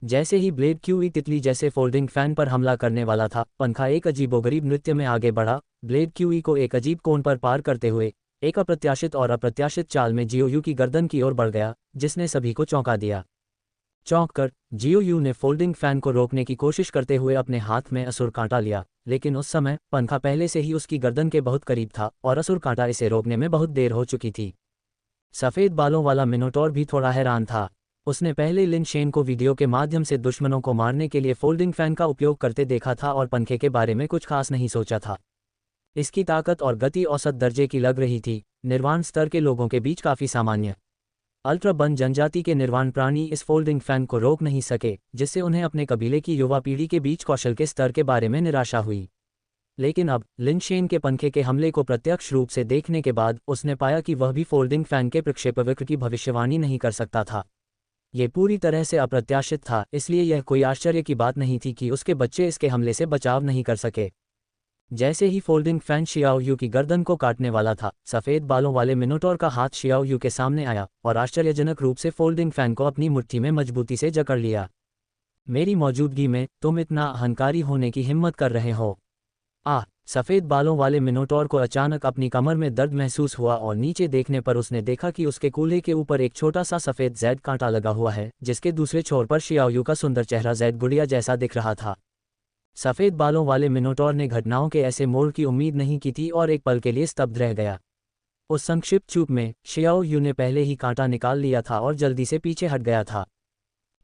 जैसे ही ब्लेड क्यूई तितली जैसे फोल्डिंग फैन पर हमला करने वाला था, पंखा एक अजीबोगरीब नृत्य में आगे बढ़ा, ब्लेड क्यूई को एक अजीब कोण पर पार करते हुए एक अप्रत्याशित और अप्रत्याशित चाल में जियोयू की गर्दन की ओर बढ़ गया, जिसने सभी को चौंका दिया। चौंक कर जियोयू ने फोल्डिंग फैन को रोकने की कोशिश करते हुए अपने हाथ में असुर कांटा लिया, लेकिन उस समय पंखा पहले से ही उसकी गर्दन के बहुत करीब था और असुर कांटा इसे रोकने में बहुत देर हो चुकी थी। सफ़ेद बालों वाला मिनोटॉर भी थोड़ा हैरान था। उसने पहले लिन शेन को वीडियो के माध्यम से दुश्मनों को मारने के लिए फोल्डिंग फैन का उपयोग करते देखा था और पंखे के बारे में कुछ खास नहीं सोचा था। इसकी ताकत और गति औसत दर्जे की लग रही थी, निर्वाण स्तर के लोगों के बीच काफ़ी सामान्य। अल्ट्रा बन जनजाति के निर्वाण प्राणी इस फोल्डिंग फैन को रोक नहीं सके, जिससे उन्हें अपने कबीले की युवा पीढ़ी के बीच कौशल के स्तर के बारे में निराशा हुई। लेकिन अब लिन शेन के पंखे के हमले को प्रत्यक्ष रूप से देखने के बाद उसने पाया कि वह भी फोल्डिंग फैन के प्रक्षेपवक्र की भविष्यवाणी नहीं कर सकता था। ये पूरी तरह से अप्रत्याशित था, इसलिए यह कोई आश्चर्य की बात नहीं थी कि उसके बच्चे इसके हमले से बचाव नहीं कर सके। जैसे ही फोल्डिंग फैन शियाओयू की गर्दन को काटने वाला था, सफ़ेद बालों वाले मिनोटॉर का हाथ शियाओयू के सामने आया और आश्चर्यजनक रूप से फोल्डिंग फैन को अपनी मुट्ठी में मजबूती से जकड़ लिया। मेरी मौजूदगी में तुम इतना अहंकारी होने की हिम्मत कर रहे हो? सफ़ेद बालों वाले मिनोटॉर को अचानक अपनी कमर में दर्द महसूस हुआ और नीचे देखने पर उसने देखा कि उसके कूल्हे के ऊपर एक छोटा सा सफ़ेद जैड कांटा लगा हुआ है, जिसके दूसरे छोर पर शियाओयू का सुंदर चेहरा जैड गुड़िया जैसा दिख रहा था। सफ़ेद बालों वाले मिनोटॉर ने घटनाओं के ऐसे मोड़ की उम्मीद नहीं की थी और एक पल के लिए स्तब्ध रह गया। उस संक्षिप्त चूक में शियाओयू ने पहले ही कांटा निकाल लिया था और जल्दी से पीछे हट गया था।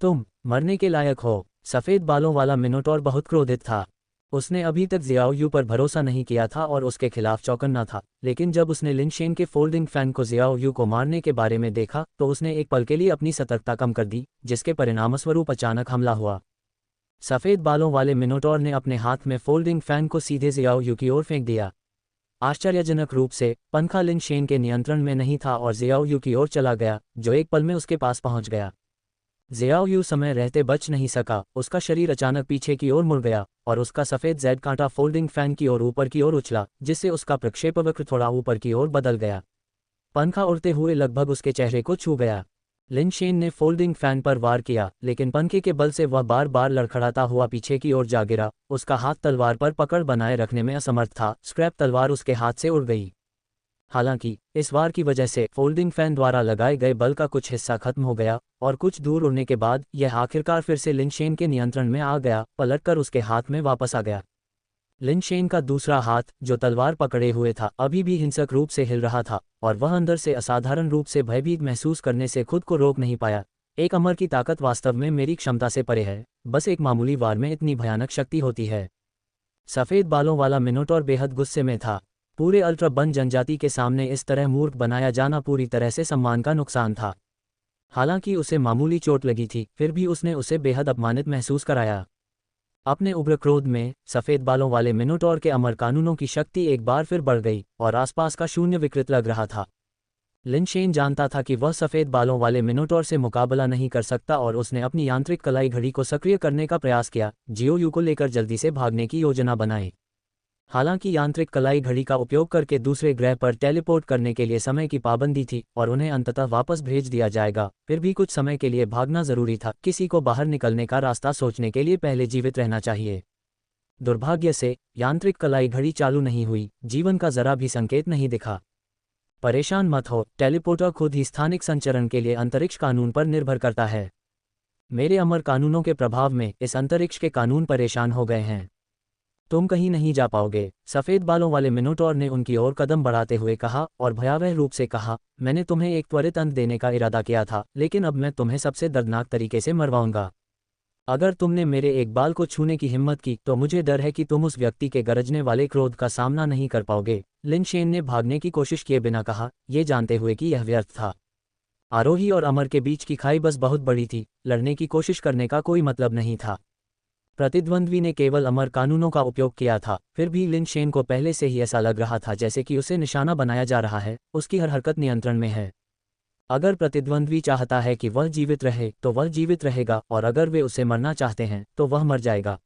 तुम मरने के लायक हो। सफ़ेद बालों वाला मिनोटॉर बहुत क्रोधित था। उसने अभी तक जियाओयू पर भरोसा नहीं किया था और उसके खिलाफ चौकन्ना था, लेकिन जब उसने लिन शेन के फोल्डिंग फैन को जियाओयू को मारने के बारे में देखा तो उसने एक पल के लिए अपनी सतर्कता कम कर दी, जिसके परिणामस्वरूप अचानक हमला हुआ। सफ़ेद बालों वाले मिनोटॉर ने अपने हाथ में फोल्डिंग फैन को सीधे जियाओयू की ओर फेंक दिया। आश्चर्यजनक रूप से पंखा लिन शेन के नियंत्रण में नहीं था और जियाओयू की ओर चला गया, जो एक पल में उसके पास पहुंच गया। जियाओयू समय रहते बच नहीं सका, उसका शरीर अचानक पीछे की ओर मुड़ गया और उसका सफ़ेद जैड कांटा फोल्डिंग फैन की ओर ऊपर की ओर उछला, जिससे उसका प्रक्षेपवक्र थोड़ा ऊपर की ओर बदल गया। पंखा उड़ते हुए लगभग उसके चेहरे को छू गया। लिन शेन ने फोल्डिंग फैन पर वार किया, लेकिन पंखे के बल से वह बार बार लड़खड़ाता हुआ पीछे की ओर जा गिरा। उसका हाथ तलवार पर पकड़ बनाए रखने में असमर्थ था। स्क्रैप तलवार उसके हाथ से उड़ गई। हालांकि इस वार की वजह से फोल्डिंग फैन द्वारा लगाए गए बल का कुछ हिस्सा खत्म हो गया और कुछ दूर उड़ने के बाद यह आखिरकार फिर से लिन शेन के नियंत्रण में आ गया, पलटकर उसके हाथ में वापस आ गया। लिन शेन का दूसरा हाथ, जो तलवार पकड़े हुए था, अभी भी हिंसक रूप से हिल रहा था और वह अंदर से असाधारण रूप से भयभीत महसूस करने से खुद को रोक नहीं पाया। एक अमर की ताकत वास्तव में मेरी क्षमता से परे है। बस एक मामूली वार में इतनी भयानक शक्ति होती है। सफ़ेद बालों वाला मिनोटॉर बेहद गुस्से में था। पूरे अल्ट्रा बन जनजाति के सामने इस तरह मूर्ख बनाया जाना पूरी तरह से सम्मान का नुकसान था। हालांकि उसे मामूली चोट लगी थी, फिर भी उसने उसे बेहद अपमानित महसूस कराया। अपने उग्र क्रोध में सफ़ेद बालों वाले मिनोटॉर के अमर कानूनों की शक्ति एक बार फिर बढ़ गई और आसपास का शून्य विकृत लग रहा था। लिन शेन जानता था कि वह सफ़ेद बालों वाले मिनोटॉर से मुकाबला नहीं कर सकता और उसने अपनी यांत्रिक कलाई घड़ी को सक्रिय करने का प्रयास किया, जियोयू को लेकर जल्दी से भागने की योजना बनाई। हालांकि यांत्रिक कलाई घड़ी का उपयोग करके दूसरे ग्रह पर टेलीपोर्ट करने के लिए समय की पाबंदी थी और उन्हें अंततः वापस भेज दिया जाएगा, फिर भी कुछ समय के लिए भागना जरूरी था। किसी को बाहर निकलने का रास्ता सोचने के लिए पहले जीवित रहना चाहिए। दुर्भाग्य से यांत्रिक कलाई घड़ी चालू नहीं हुई, जीवन का जरा भी संकेत नहीं दिखा। परेशान मत हो, टेलीपोर्टर खुद ही स्थानिक संचरण के लिए अंतरिक्ष कानून पर निर्भर करता है। मेरे अमर कानूनों के प्रभाव में इस अंतरिक्ष के कानून परेशान हो गए हैं। तुम कहीं नहीं जा पाओगे। सफ़ेद बालों वाले मिनोटॉर ने उनकी ओर कदम बढ़ाते हुए कहा और भयावह रूप से कहा, मैंने तुम्हें एक त्वरित अंत देने का इरादा किया था, लेकिन अब मैं तुम्हें सबसे दर्दनाक तरीके से मरवाऊंगा। अगर तुमने मेरे एक बाल को छूने की हिम्मत की तो मुझे डर है कि तुम उस व्यक्ति के गरजने वाले क्रोध का सामना नहीं कर पाओगे। लिन शेन ने भागने की कोशिश किए बिना कहा, ये जानते हुए कि यह व्यर्थ था। आरोही और अमर के बीच की खाई बस बहुत बड़ी थी, लड़ने की कोशिश करने का कोई मतलब नहीं था। प्रतिद्वंद्वी ने केवल अमर कानूनों का उपयोग किया था, फिर भी लिन शेन को पहले से ही ऐसा लग रहा था जैसे कि उसे निशाना बनाया जा रहा है। उसकी हर हरकत नियंत्रण में है। अगर प्रतिद्वंद्वी चाहता है कि वह जीवित रहे तो वह जीवित रहेगा, और अगर वे उसे मरना चाहते हैं तो वह मर जाएगा।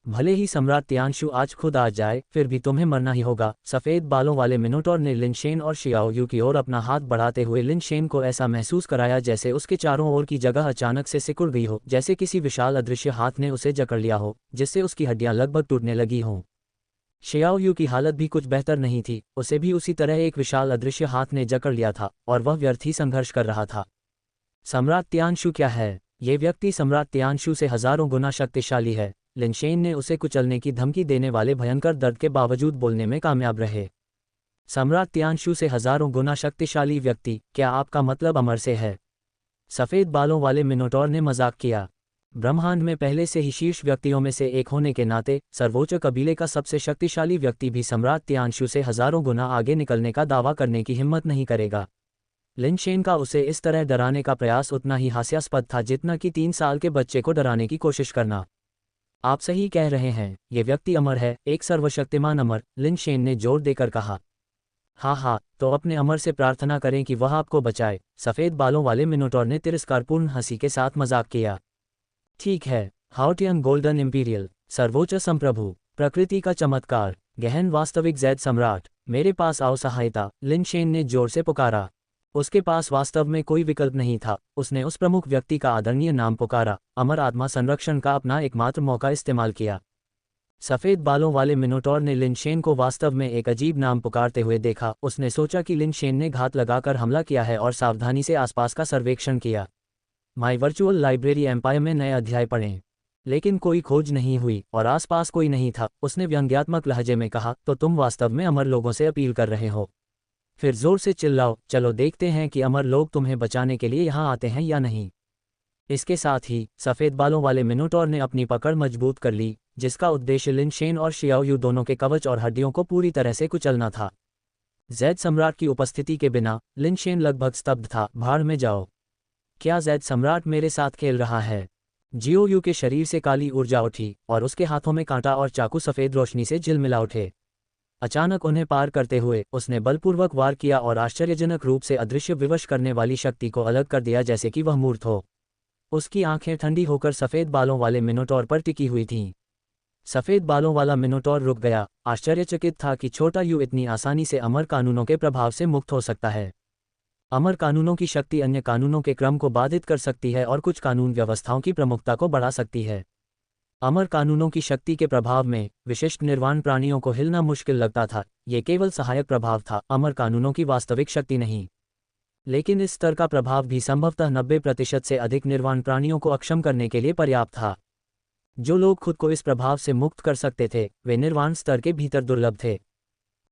भले ही सम्राट तियानशु आज खुद आ जाए, फिर भी तुम्हें मरना ही होगा। सफ़ेद बालों वाले मिनोटॉर ने लिन शेन और शियाओयू की ओर अपना हाथ बढ़ाते हुए लिन शेन को ऐसा महसूस कराया जैसे उसके चारों ओर की जगह अचानक से सिकुड़ गई हो, जैसे किसी विशाल अदृश्य हाथ ने उसे जकड़ लिया हो, जिससे उसकी हड्डियां लगभग टूटने लगी हों। शियाओयू की हालत भी कुछ बेहतर नहीं थी, उसे भी उसी तरह एक विशाल अदृश्य हाथ ने जकड़ लिया था और वह व्यर्थ ही संघर्ष कर रहा था। सम्राट तियानशु क्या है? ये व्यक्ति सम्राट तियानशु से हजारों गुना शक्तिशाली है। लिनशेन ने उसे कुचलने की धमकी देने वाले भयंकर दर्द के बावजूद बोलने में कामयाब रहे। सम्राट तियानशु से हजारों गुना शक्तिशाली व्यक्ति, क्या आपका मतलब अमर से है? सफ़ेद बालों वाले मिनोटॉर ने मजाक किया। ब्रह्मांड में पहले से ही शीर्ष व्यक्तियों में से एक होने के नाते सर्वोच्च कबीले का सबसे शक्तिशाली व्यक्ति भी सम्राट तियानशु से हजारों गुना आगे निकलने का दावा करने की हिम्मत नहीं करेगा। लिनशेन का उसे इस तरह डराने का प्रयास उतना ही हास्यास्पद था जितना कि 3 साल के बच्चे को डराने की कोशिश करना। आप सही कह रहे हैं, ये व्यक्ति अमर है, एक सर्वशक्तिमान अमर, लिनशेन ने जोर देकर कहा। हाँ, तो अपने अमर से प्रार्थना करें कि वह आपको बचाए, सफ़ेद बालों वाले मिनोटॉर ने तिरस्कारपूर्ण हंसी के साथ मजाक किया। ठीक है, हाउटियन गोल्डन इंपीरियल, सर्वोच्च संप्रभु, प्रकृति का चमत्कार, गहन वास्तविक जैद सम्राट, मेरे पास आओ सहायता, लिनशेन ने जोर से पुकारा। उसके पास वास्तव में कोई विकल्प नहीं था, उसने उस प्रमुख व्यक्ति का आदरणीय नाम पुकारा, अमर आत्मा संरक्षण का अपना एकमात्र मौका इस्तेमाल किया। सफ़ेद बालों वाले मिनोटॉर ने लिनशेन को वास्तव में एक अजीब नाम पुकारते हुए देखा। उसने सोचा कि लिनशेन ने घात लगाकर हमला किया है और सावधानी से आसपास का सर्वेक्षण किया। माई वर्चुअल लाइब्रेरी एम्पायर में नए अध्याय पढ़ें। लेकिन कोई खोज नहीं हुई और आसपास कोई नहीं था। उसने व्यंग्यात्मक लहजे में कहा, तो तुम वास्तव में अमर लोगों से अपील कर रहे हो? फिर जोर से चिल्लाओ, चलो देखते हैं कि अमर लोग तुम्हें बचाने के लिए यहाँ आते हैं या नहीं। इसके साथ ही सफ़ेद बालों वाले मिनोटॉर ने अपनी पकड़ मजबूत कर ली, जिसका उद्देश्य लिनशेन और शियाओयू दोनों के कवच और हड्डियों को पूरी तरह से कुचलना था। जैद सम्राट की उपस्थिति के बिना लिनशेन लगभग स्तब्ध था। भाड़ में जाओ। क्या जैद सम्राट मेरे साथ खेल रहा है? जियोयू के शरीर से काली ऊर्जा उठी और उसके हाथों में कांटा और चाकू सफ़ेद रोशनी से झिलमिला उठे। अचानक उन्हें पार करते हुए उसने बलपूर्वक वार किया और आश्चर्यजनक रूप से अदृश्य विवश करने वाली शक्ति को अलग कर दिया, जैसे कि वह मूर्त हो। उसकी आंखें ठंडी होकर सफ़ेद बालों वाले मिनोटॉर पर टिकी हुई थीं। सफ़ेद बालों वाला मिनोटॉर रुक गया, आश्चर्यचकित था कि छोटा यू इतनी आसानी से अमर कानूनों के प्रभाव से मुक्त हो सकता है। अमर कानूनों की शक्ति अन्य कानूनों के क्रम को बाधित कर सकती है और कुछ कानून व्यवस्थाओं की प्रमुखता को बढ़ा सकती है। अमर कानूनों की शक्ति के प्रभाव में विशिष्ट निर्वाण प्राणियों को हिलना मुश्किल लगता था। ये केवल सहायक प्रभाव था, अमर कानूनों की वास्तविक शक्ति नहीं। लेकिन इस स्तर का प्रभाव भी संभवतः 90% से अधिक निर्वाण प्राणियों को अक्षम करने के लिए पर्याप्त था। जो लोग खुद को इस प्रभाव से मुक्त कर सकते थे, वे निर्वाण स्तर के भीतर दुर्लभ थे।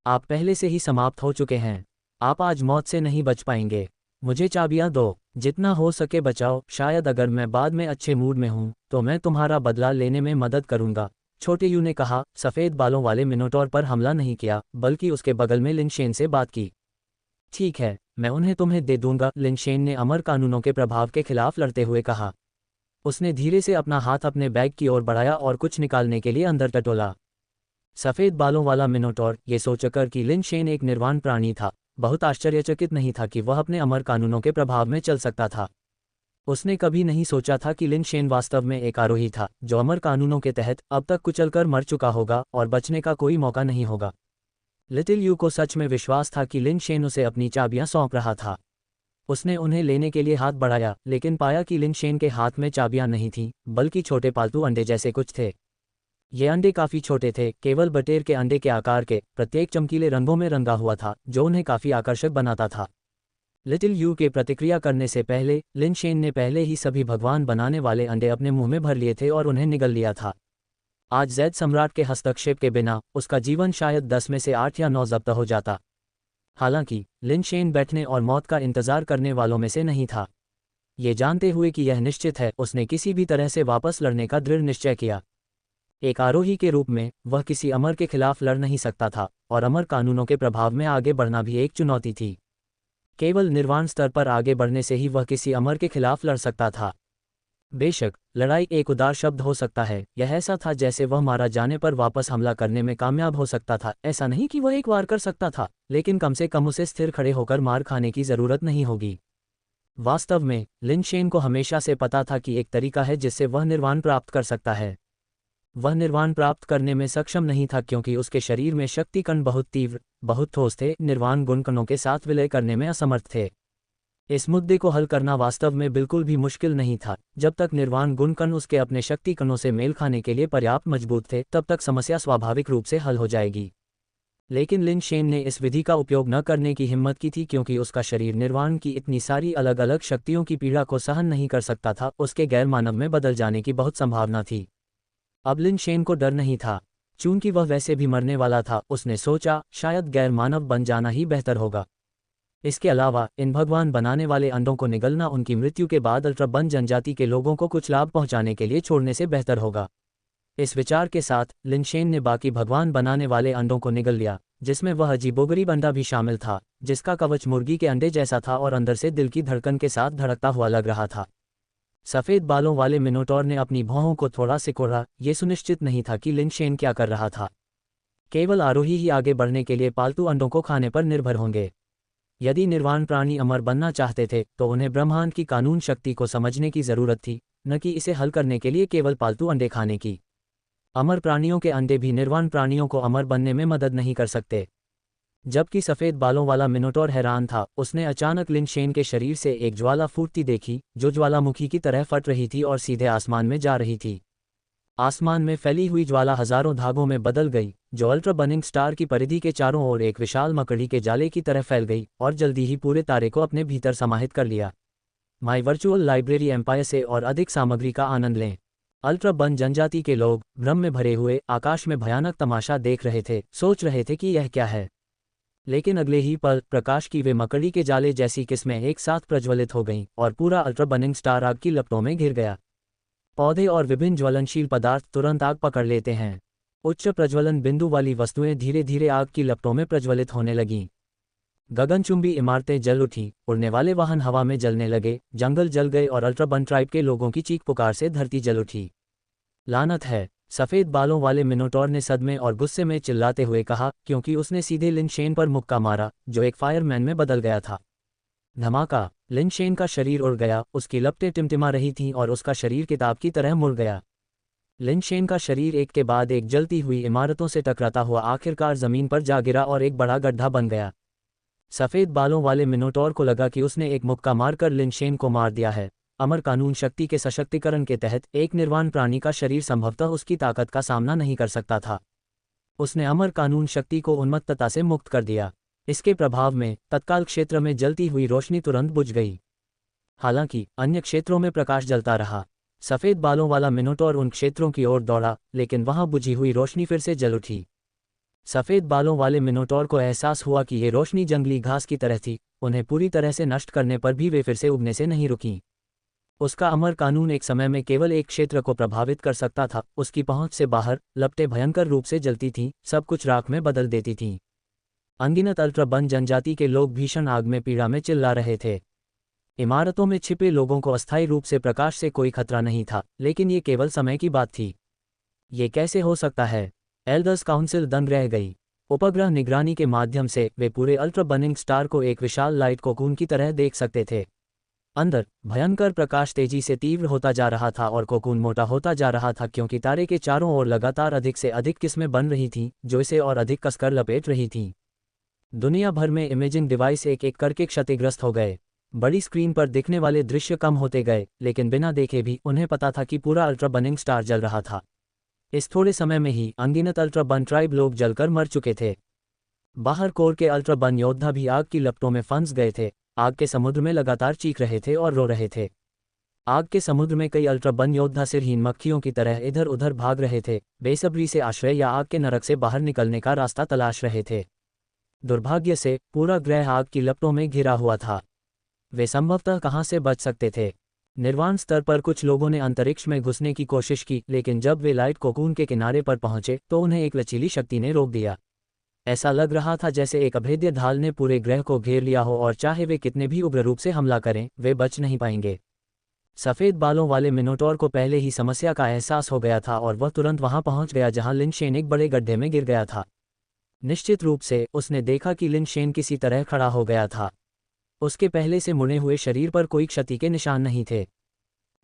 आप पहले से ही समाप्त हो चुके हैं। आप आज मौत से नहीं बच पाएंगे। मुझे चाबियां दो, जितना हो सके बचाओ। शायद अगर मैं बाद में अच्छे मूड में हूं तो मैं तुम्हारा बदला लेने में मदद करूंगा, छोटे यू ने कहा। सफ़ेद बालों वाले मिनोटॉर पर हमला नहीं किया, बल्कि उसके बगल में लिनशेन से बात की। ठीक है, मैं उन्हें तुम्हें दे दूंगा, लिनशेन ने अमर कानूनों के प्रभाव के खिलाफ लड़ते हुए कहा। उसने धीरे से अपना हाथ अपने बैग की ओर बढ़ाया और कुछ निकालने के लिए अंदर टटोला। सफ़ेद बालों वाला मिनोटॉर, ये सोचकर कि लिनशेन एक निर्वाण प्राणी था, बहुत आश्चर्यचकित नहीं था कि वह अपने अमर कानूनों के प्रभाव में चल सकता था। उसने कभी नहीं सोचा था कि लिनशेन वास्तव में एक आरोही था, जो अमर कानूनों के तहत अब तक कुचलकर मर चुका होगा और बचने का कोई मौका नहीं होगा। लिटिल यू को सच में विश्वास था कि लिनशेन उसे अपनी चाबियां सौंप रहा था। उसने उन्हें लेने के लिए हाथ बढ़ाया, लेकिन पाया कि लिनशेन के हाथ में चाबियां नहीं थीं, बल्कि छोटे पालतू अंडे जैसे कुछ थे। ये अंडे काफ़ी छोटे थे, केवल बटेर के अंडे के आकार के, प्रत्येक चमकीले रंगों में रंगा हुआ था, जो उन्हें काफ़ी आकर्षक बनाता था। लिटिल यू के प्रतिक्रिया करने से पहले लिनशेन ने पहले ही सभी भगवान बनाने वाले अंडे अपने मुंह में भर लिए थे और उन्हें निगल लिया था। आज जैद सम्राट के हस्तक्षेप के बिना उसका जीवन शायद 10 में से 8 या 9 ज़ब्त हो जाता। हालांकि लिनशेन बैठने और मौत का इंतजार करने वालों में से नहीं था। ये जानते हुए कि यह निश्चित है, उसने किसी भी तरह से वापस लड़ने का दृढ़ निश्चय किया। एक आरोही के रूप में वह किसी अमर के खिलाफ लड़ नहीं सकता था, और अमर कानूनों के प्रभाव में आगे बढ़ना भी एक चुनौती थी। केवल निर्वाण स्तर पर आगे बढ़ने से ही वह किसी अमर के खिलाफ लड़ सकता था। बेशक लड़ाई एक उदार शब्द हो सकता है, यह ऐसा था जैसे वह मारा जाने पर वापस हमला करने में कामयाब हो सकता था। ऐसा नहीं कि वह एक वार कर सकता था, लेकिन कम से कम उसे स्थिर खड़े होकर मार खाने की ज़रूरत नहीं होगी। वास्तव में लिनशेन को हमेशा से पता था कि एक तरीका है जिससे वह निर्वाण प्राप्त कर सकता है। वह निर्वाण प्राप्त करने में सक्षम नहीं था क्योंकि उसके शरीर में शक्ति कण बहुत तीव्र, बहुत ठोस थे, निर्वाण गुण कणों के साथ विलय करने में असमर्थ थे। इस मुद्दे को हल करना वास्तव में बिल्कुल भी मुश्किल नहीं था। जब तक निर्वाण गुण कण उसके अपने शक्ति कणों से मेल खाने के लिए पर्याप्त मजबूत थे, तब तक समस्या स्वाभाविक रूप से हल हो जाएगी। लेकिन लिन शेन ने इस विधि का उपयोग न करने की हिम्मत की थी, क्योंकि उसका शरीर निर्वाण की इतनी सारी अलग अलग शक्तियों की पीड़ा को सहन नहीं कर सकता था। उसके गैर मानव में बदल जाने की बहुत संभावना थी। अब लिन शेन को डर नहीं था, चूंकि वह वैसे भी मरने वाला था। उसने सोचा, शायद गैर मानव बन जाना ही बेहतर होगा। इसके अलावा इन भगवान बनाने वाले अंडों को निगलना उनकी मृत्यु के बाद अल्ट्राबन जनजाति के लोगों को कुछ लाभ पहुंचाने के लिए छोड़ने से बेहतर होगा। इस विचार के साथ लिन शेन ने बाकी भगवान बनाने वाले अंडों को निगल लिया, जिसमें वह अजीबोगरीब अंडा भी शामिल था, जिसका कवच मुर्गी के अंडे जैसा था और अंदर से दिल की धड़कन के साथ धड़कता हुआ लग रहा था। सफ़ेद बालों वाले मिनोटॉर ने अपनी भौहों को थोड़ा सिकोड़ा। ये सुनिश्चित नहीं था कि लिन शेन क्या कर रहा था। केवल आरोही ही आगे बढ़ने के लिए पालतू अंडों को खाने पर निर्भर होंगे। यदि निर्वाण प्राणी अमर बनना चाहते थे, तो उन्हें ब्रह्मांड की कानून शक्ति को समझने की जरूरत थी, न कि इसे हल करने के लिए केवल पालतू अंडे खाने की। अमर प्राणियों के अंडे भी निर्वाण प्राणियों को अमर बनने में मदद नहीं कर सकते। जबकि सफ़ेद बालों वाला मिनोटॉर हैरान था, उसने अचानक लिन शेन के शरीर से एक ज्वाला फूटती देखी, जो ज्वालामुखी की तरह फट रही थी और सीधे आसमान में जा रही थी। आसमान में फैली हुई ज्वाला हजारों धागों में बदल गई, जो अल्ट्रा बर्निंग स्टार की परिधि के चारों ओर एक विशाल मकड़ी के जाले की तरह फैल गई और जल्दी ही पूरे तारे को अपने भीतर समाहित कर लिया। माई वर्चुअल लाइब्रेरी एम्पायर से और अधिक सामग्री का आनंद लें। अल्ट्रा बन जनजाति के लोग भ्रम में भरे हुए आकाश में भयानक तमाशा देख रहे थे, सोच रहे थे कि यह क्या है। लेकिन अगले ही पल प्रकाश की वे मकड़ी के जाले जैसी किस्में एक साथ प्रज्वलित हो गईं और पूरा अल्ट्रा बर्निंग स्टार आग की लपटों में घिर गया। पौधे और विभिन्न ज्वलनशील पदार्थ तुरंत आग पकड़ लेते हैं। उच्च प्रज्वलन बिंदु वाली वस्तुएं धीरे धीरे आग की लपटों में प्रज्वलित होने लगीं। गगनचुंबी इमारतें जल उठी, उड़ने वाले वाहन हवा में जलने लगे, जंगल जल गए और अल्ट्रा बन ट्राइब के लोगों की चीख पुकार से धरती जल उठी। लानत है, सफ़ेद बालों वाले मिनोटॉर ने सदमे और गुस्से में चिल्लाते हुए कहा, क्योंकि उसने सीधे लिन शेन पर मुक्का मारा, जो एक फायरमैन में बदल गया था। धमाका! लिन शेन का शरीर उड़ गया, उसकी लपटें टिमटिमा रही थीं और उसका शरीर किताब की तरह मुड़ गया। लिन शेन का शरीर एक के बाद एक जलती हुई इमारतों से टकराता हुआ आखिरकार जमीन पर जा गिरा और एक बड़ा गड्ढा बन गया। सफ़ेद बालों वाले मिनोटॉर को लगा कि उसने एक मुक्का मारकर लिन शेन को मार दिया है। अमर कानून शक्ति के सशक्तिकरण के तहत एक निर्वाण प्राणी का शरीर संभवतः उसकी ताकत का सामना नहीं कर सकता था। उसने अमर कानून शक्ति को उन्मत्तता से मुक्त कर दिया। इसके प्रभाव में तत्काल क्षेत्र में जलती हुई रोशनी तुरंत बुझ गई। हालांकि अन्य क्षेत्रों में प्रकाश जलता रहा। सफ़ेद बालों वाला मिनोटॉर उन क्षेत्रों की ओर दौड़ा, लेकिन वहां बुझी हुई रोशनी फिर से जल उठी। सफ़ेद बालों वाले मिनोटॉर को एहसास हुआ कि ये रोशनी जंगली घास की तरह थी। उन्हें पूरी तरह से नष्ट करने पर भी वे फिर से उगने से नहीं रुकीं। उसका अमर कानून एक समय में केवल एक क्षेत्र को प्रभावित कर सकता था। उसकी पहुंच से बाहर लपटें भयंकर रूप से जलती थीं, सब कुछ राख में बदल देती थीं। अनगिनत अल्ट्रा बन जनजाति के लोग भीषण आग में पीड़ा में चिल्ला रहे थे। इमारतों में छिपे लोगों को अस्थायी रूप से प्रकाश से कोई खतरा नहीं था, लेकिन ये केवल समय की बात थी। ये कैसे हो सकता है? एल्डर्स काउंसिल दंग रह गई। उपग्रह निगरानी के माध्यम से वे पूरे अल्ट्रा बर्निंग स्टार को एक विशाल लाइट कोकून की तरह देख सकते थे। अंदर भयंकर प्रकाश तेजी से तीव्र होता जा रहा था और कोकून मोटा होता जा रहा था, क्योंकि तारे के चारों ओर लगातार अधिक से अधिक किस्में बन रही थीं, जो इसे और अधिक कसकर लपेट रही थीं। दुनिया भर में इमेजिंग डिवाइस एक एक करके क्षतिग्रस्त हो गए। बड़ी स्क्रीन पर दिखने वाले दृश्य कम होते गए, लेकिन बिना देखे भी उन्हें पता था कि पूरा अल्ट्रा बर्निंग स्टार जल रहा था। इस थोड़े समय में ही अनगिनत अल्ट्रा बन ट्राइब लोग जलकर मर चुके थे। बाहर कोर के अल्ट्रा बन योद्धा भी आग की लपटों में फंस गए थे। आग के समुद्र में लगातार चीख रहे थे और रो रहे थे। आग के समुद्र में कई अल्ट्रा बन योद्धा सिरहीन मक्खियों की तरह इधर उधर भाग रहे थे, बेसब्री से आश्रय या आग के नरक से बाहर निकलने का रास्ता तलाश रहे थे। दुर्भाग्य से पूरा ग्रह आग की लपटों में घिरा हुआ था। वे संभवतः कहां से बच सकते थे? निर्वाण स्तर पर कुछ लोगों ने अंतरिक्ष में घुसने की कोशिश की, लेकिन जब वे लाइट कोकून के किनारे पर पहुंचे तो उन्हें एक लचीली शक्ति ने रोक दिया। ऐसा लग रहा था जैसे एक अभेद्य ढाल ने पूरे ग्रह को घेर लिया हो और चाहे वे कितने भी उग्र रूप से हमला करें, वे बच नहीं पाएंगे। सफ़ेद बालों वाले मिनोटॉर को पहले ही समस्या का एहसास हो गया था और वह तुरंत वहां पहुंच गया जहां लिन शेन एक बड़े गड्ढे में गिर गया था। निश्चित रूप से उसने देखा कि लिन शेन किसी तरह खड़ा हो गया था। उसके पहले से मुड़े हुए शरीर पर कोई क्षति के निशान नहीं थे।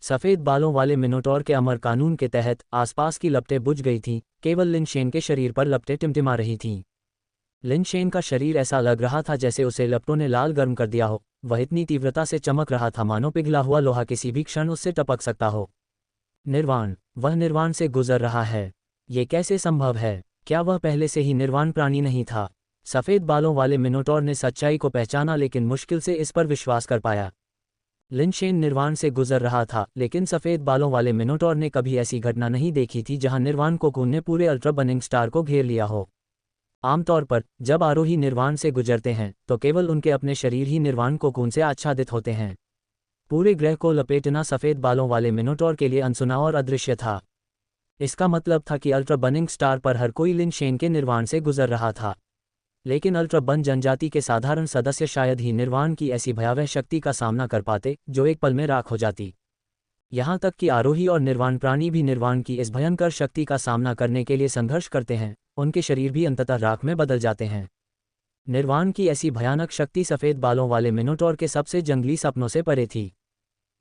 सफ़ेद बालों वाले मिनोटॉर के अमर कानून के तहत आसपास की लपटें बुझ गई थीं, केवल लिन शेन के शरीर पर लपटें टिमटिमा रही थीं। लिन शेन का शरीर ऐसा लग रहा था जैसे उसे लपटों ने लाल गर्म कर दिया हो। वह इतनी तीव्रता से चमक रहा था मानो पिघला हुआ लोहा किसी भी क्षण उससे टपक सकता हो। निर्वाण, वह निर्वाण से गुजर रहा है। ये कैसे संभव है? क्या वह पहले से ही निर्वाण प्राणी नहीं था? सफ़ेद बालों वाले मिनोटॉर ने सच्चाई को पहचाना लेकिन मुश्किल से इस पर विश्वास कर पाया। लिन शेन निर्वाण से गुजर रहा था, लेकिन सफ़ेद बालों वाले मिनोटॉर ने कभी ऐसी घटना नहीं देखी थी जहां निर्वाण कोकून ने पूरे अल्ट्रा बर्निंग स्टार को घेर लिया हो। आमतौर पर जब आरोही निर्वाण से गुजरते हैं तो केवल उनके अपने शरीर ही निर्वाण कोकून से आच्छादित होते हैं। पूरे ग्रह को लपेटना सफ़ेद बालों वाले मिनोटॉर के लिए अनसुना और अदृश्य था। इसका मतलब था कि अल्ट्रा बर्निंग स्टार पर हर कोई लिन शेन के निर्वाण से गुजर रहा था। लेकिन अल्ट्रा बर्न जनजाति के साधारण सदस्य शायद ही निर्वाण की ऐसी भयावह शक्ति का सामना कर पाते जो एक पल में राख हो जाती। यहाँ तक कि आरोही और निर्वाण प्राणी भी निर्वाण की इस भयंकर शक्ति का सामना करने के लिए संघर्ष करते हैं, उनके शरीर भी अंततः राख में बदल जाते हैं। निर्वाण की ऐसी भयानक शक्ति सफ़ेद बालों वाले मिनोटॉर के सबसे जंगली सपनों से परे थी।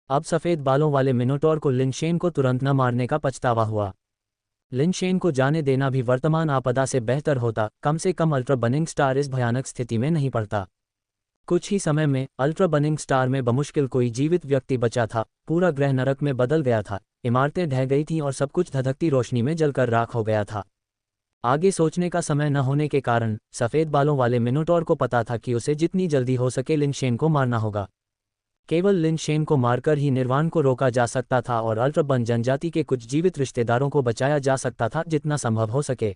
अब सफ़ेद बालों वाले मिनोटॉर को लिन शेन को तुरंत न मारने का पछतावा हुआ। लिन शेन को जाने देना भी वर्तमान आपदा से बेहतर होता, कम से कम अल्ट्रा बर्निंग स्टार इस भयानक स्थिति में नहीं पड़ता। कुछ ही समय में अल्ट्रा बर्निंग स्टार में बमुश्किल कोई जीवित व्यक्ति बचा था। पूरा ग्रह नरक में बदल गया था, इमारतें ढह गई थीं और सब कुछ धधकती रोशनी में जलकर राख हो गया था। आगे सोचने का समय न होने के कारण सफ़ेद बालों वाले मिनोटॉर को पता था कि उसे जितनी जल्दी हो सके लिन शेन को मारना होगा। केवल लिन शेन को मारकर ही निर्वाण को रोका जा सकता था और अल्ट्रा बर्न जनजाति के कुछ जीवित रिश्तेदारों को बचाया जा सकता था जितना संभव हो सके।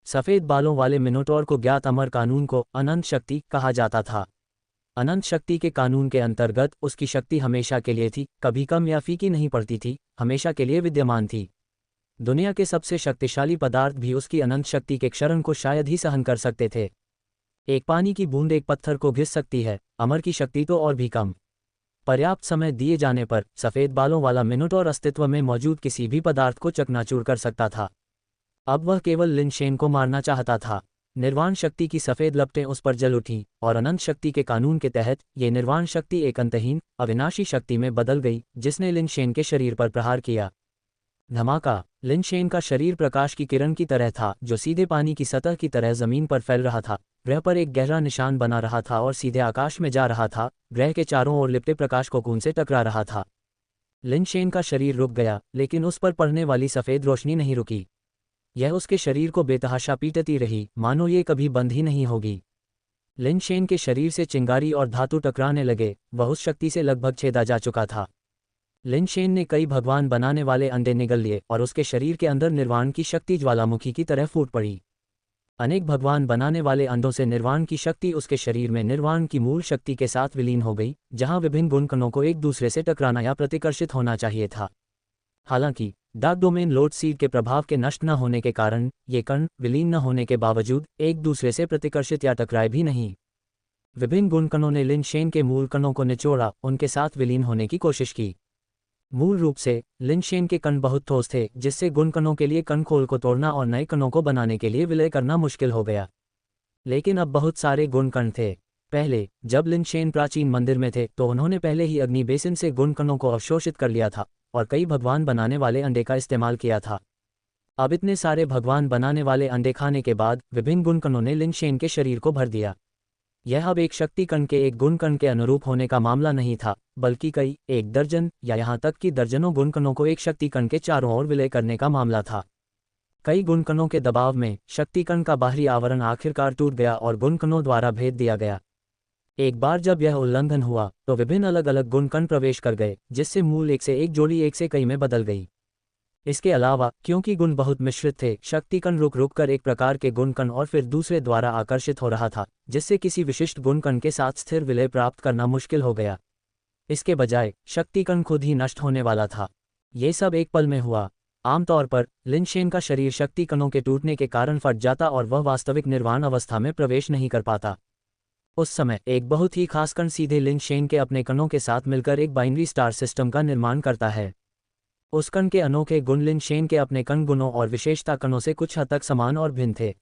सफ़ेद बालों वाले मिनोटॉर को ज्ञात अमर कानून को अनंत शक्ति कहा जाता था। अनंत शक्ति के कानून के अंतर्गत उसकी शक्ति हमेशा के लिए थी, कभी कम या फीकी नहीं पड़ती थी, हमेशा के लिए विद्यमान थी। दुनिया के सबसे शक्तिशाली पदार्थ भी उसकी अनंत शक्ति के क्षरण को शायद ही सहन कर सकते थे। एक पानी की बूंद एक पत्थर को घिस सकती है, अमर की शक्ति तो और भी कम। पर्याप्त समय दिए जाने पर सफ़ेद बालों वाला मिनोटॉर अस्तित्व में मौजूद किसी भी पदार्थ को चकनाचूर कर सकता था। अब वह केवल लिन शेन को मारना चाहता था। निर्वाण शक्ति की सफ़ेद लपटें उस पर जल उठीं और अनंत शक्ति के कानून के तहत ये निर्वाण शक्ति एक अंतहीन अविनाशी शक्ति में बदल गई जिसने लिन शेन के शरीर पर प्रहार किया। धमाका! लिन शेन का शरीर प्रकाश की किरण की तरह था जो सीधे पानी की सतह की तरह जमीन पर फैल रहा था। ग्रह पर एक गहरा निशान बना रहा था और सीधे आकाश में जा रहा था। ग्रह के चारों ओर लिपटे प्रकाश कोकून से टकरा रहा था। लिन शेन का शरीर रुक गया, लेकिन उस पर पड़ने वाली सफ़ेद रोशनी नहीं रुकी। यह उसके शरीर को बेतहाशा पीटती रही, मानो ये कभी बंद ही नहीं होगी। लिन शेन के शरीर से चिंगारी और धातु टकराने लगे, वह उस शक्ति से लगभग छेदा जा चुका था। लिन शेन ने कई भगवान बनाने वाले अंडे निगल लिए और उसके शरीर के अंदर निर्वाण की शक्ति ज्वालामुखी की तरह फूट पड़ी। अनेक भगवान बनाने वाले अंडों से निर्वाण की शक्ति उसके शरीर में निर्वाण की मूल शक्ति के साथ विलीन हो गई, जहां विभिन्न गुणकणों को एक दूसरे से टकराना या प्रतिकर्षित होना चाहिए था। हालांकि डार्क डोमेन लोड सीड के प्रभाव के नष्ट न होने के कारण ये कण विलीन न होने के बावजूद एक दूसरे से प्रतिकर्षित या टकराए भी नहीं। विभिन्न गुणकणों ने लिन शेन के मूल कणों को निचोड़ा, उनके साथ विलीन होने की कोशिश की। मूल रूप से लिन शेन के कण बहुत ठोस थे, जिससे गुणकणों के लिए कण खोल को तोड़ना और नए कणों को बनाने के लिए विलय करना मुश्किल हो गया। लेकिन अब बहुत सारे गुणकण थे। पहले जब लिन शेन प्राचीन मंदिर में थे तो उन्होंने पहले ही अग्नि बेसिन से गुणकणों को अवशोषित कर लिया था और कई भगवान बनाने वाले अंडे का इस्तेमाल किया था। अब इतने सारे भगवान बनाने वाले अंडे खाने के बाद विभिन्न गुणकणों ने लिन शेन के शरीर को भर दिया। यह अब एक शक्ति कण के एक गुणकण के अनुरूप होने का मामला नहीं था, बल्कि कई, एक दर्जन या यहाँ तक कि दर्जनों गुणकणों को एक शक्ति कण के चारों ओर विलय करने का मामला था। कई गुणकणों के दबाव में शक्ति कण का बाहरी आवरण आखिरकार टूट गया और गुणकणों द्वारा भेद दिया गया। एक बार जब यह उल्लंघन हुआ तो विभिन्न अलग अलग गुणकण प्रवेश कर गए, जिससे मूल एक से एक जोड़ी एक से कई में बदल गई। इसके अलावा क्योंकि गुण बहुत मिश्रित थे, शक्ति कण रुक रुक कर एक प्रकार के गुणकण और फिर दूसरे द्वारा आकर्षित हो रहा था, जिससे किसी विशिष्ट गुणकण के साथ स्थिर विलय प्राप्त करना मुश्किल हो गया। इसके बजाय शक्ति कण खुद ही नष्ट होने वाला था। ये सब एक पल में हुआ। आमतौर पर लिन शेन का शरीर शक्ति कणों के टूटने के कारण फट जाता और वह वास्तविक निर्वाण अवस्था में प्रवेश नहीं कर पाता। उस समय एक बहुत ही खास कण सीधे लिन शेन के अपने कणों के साथ मिलकर एक बाइनरी स्टार सिस्टम का निर्माण करता है। उस कण के अनोखे गुण लिन शेन के अपने कण गुणों और विशेषता कणों से कुछ हद तक समान और भिन्न थे।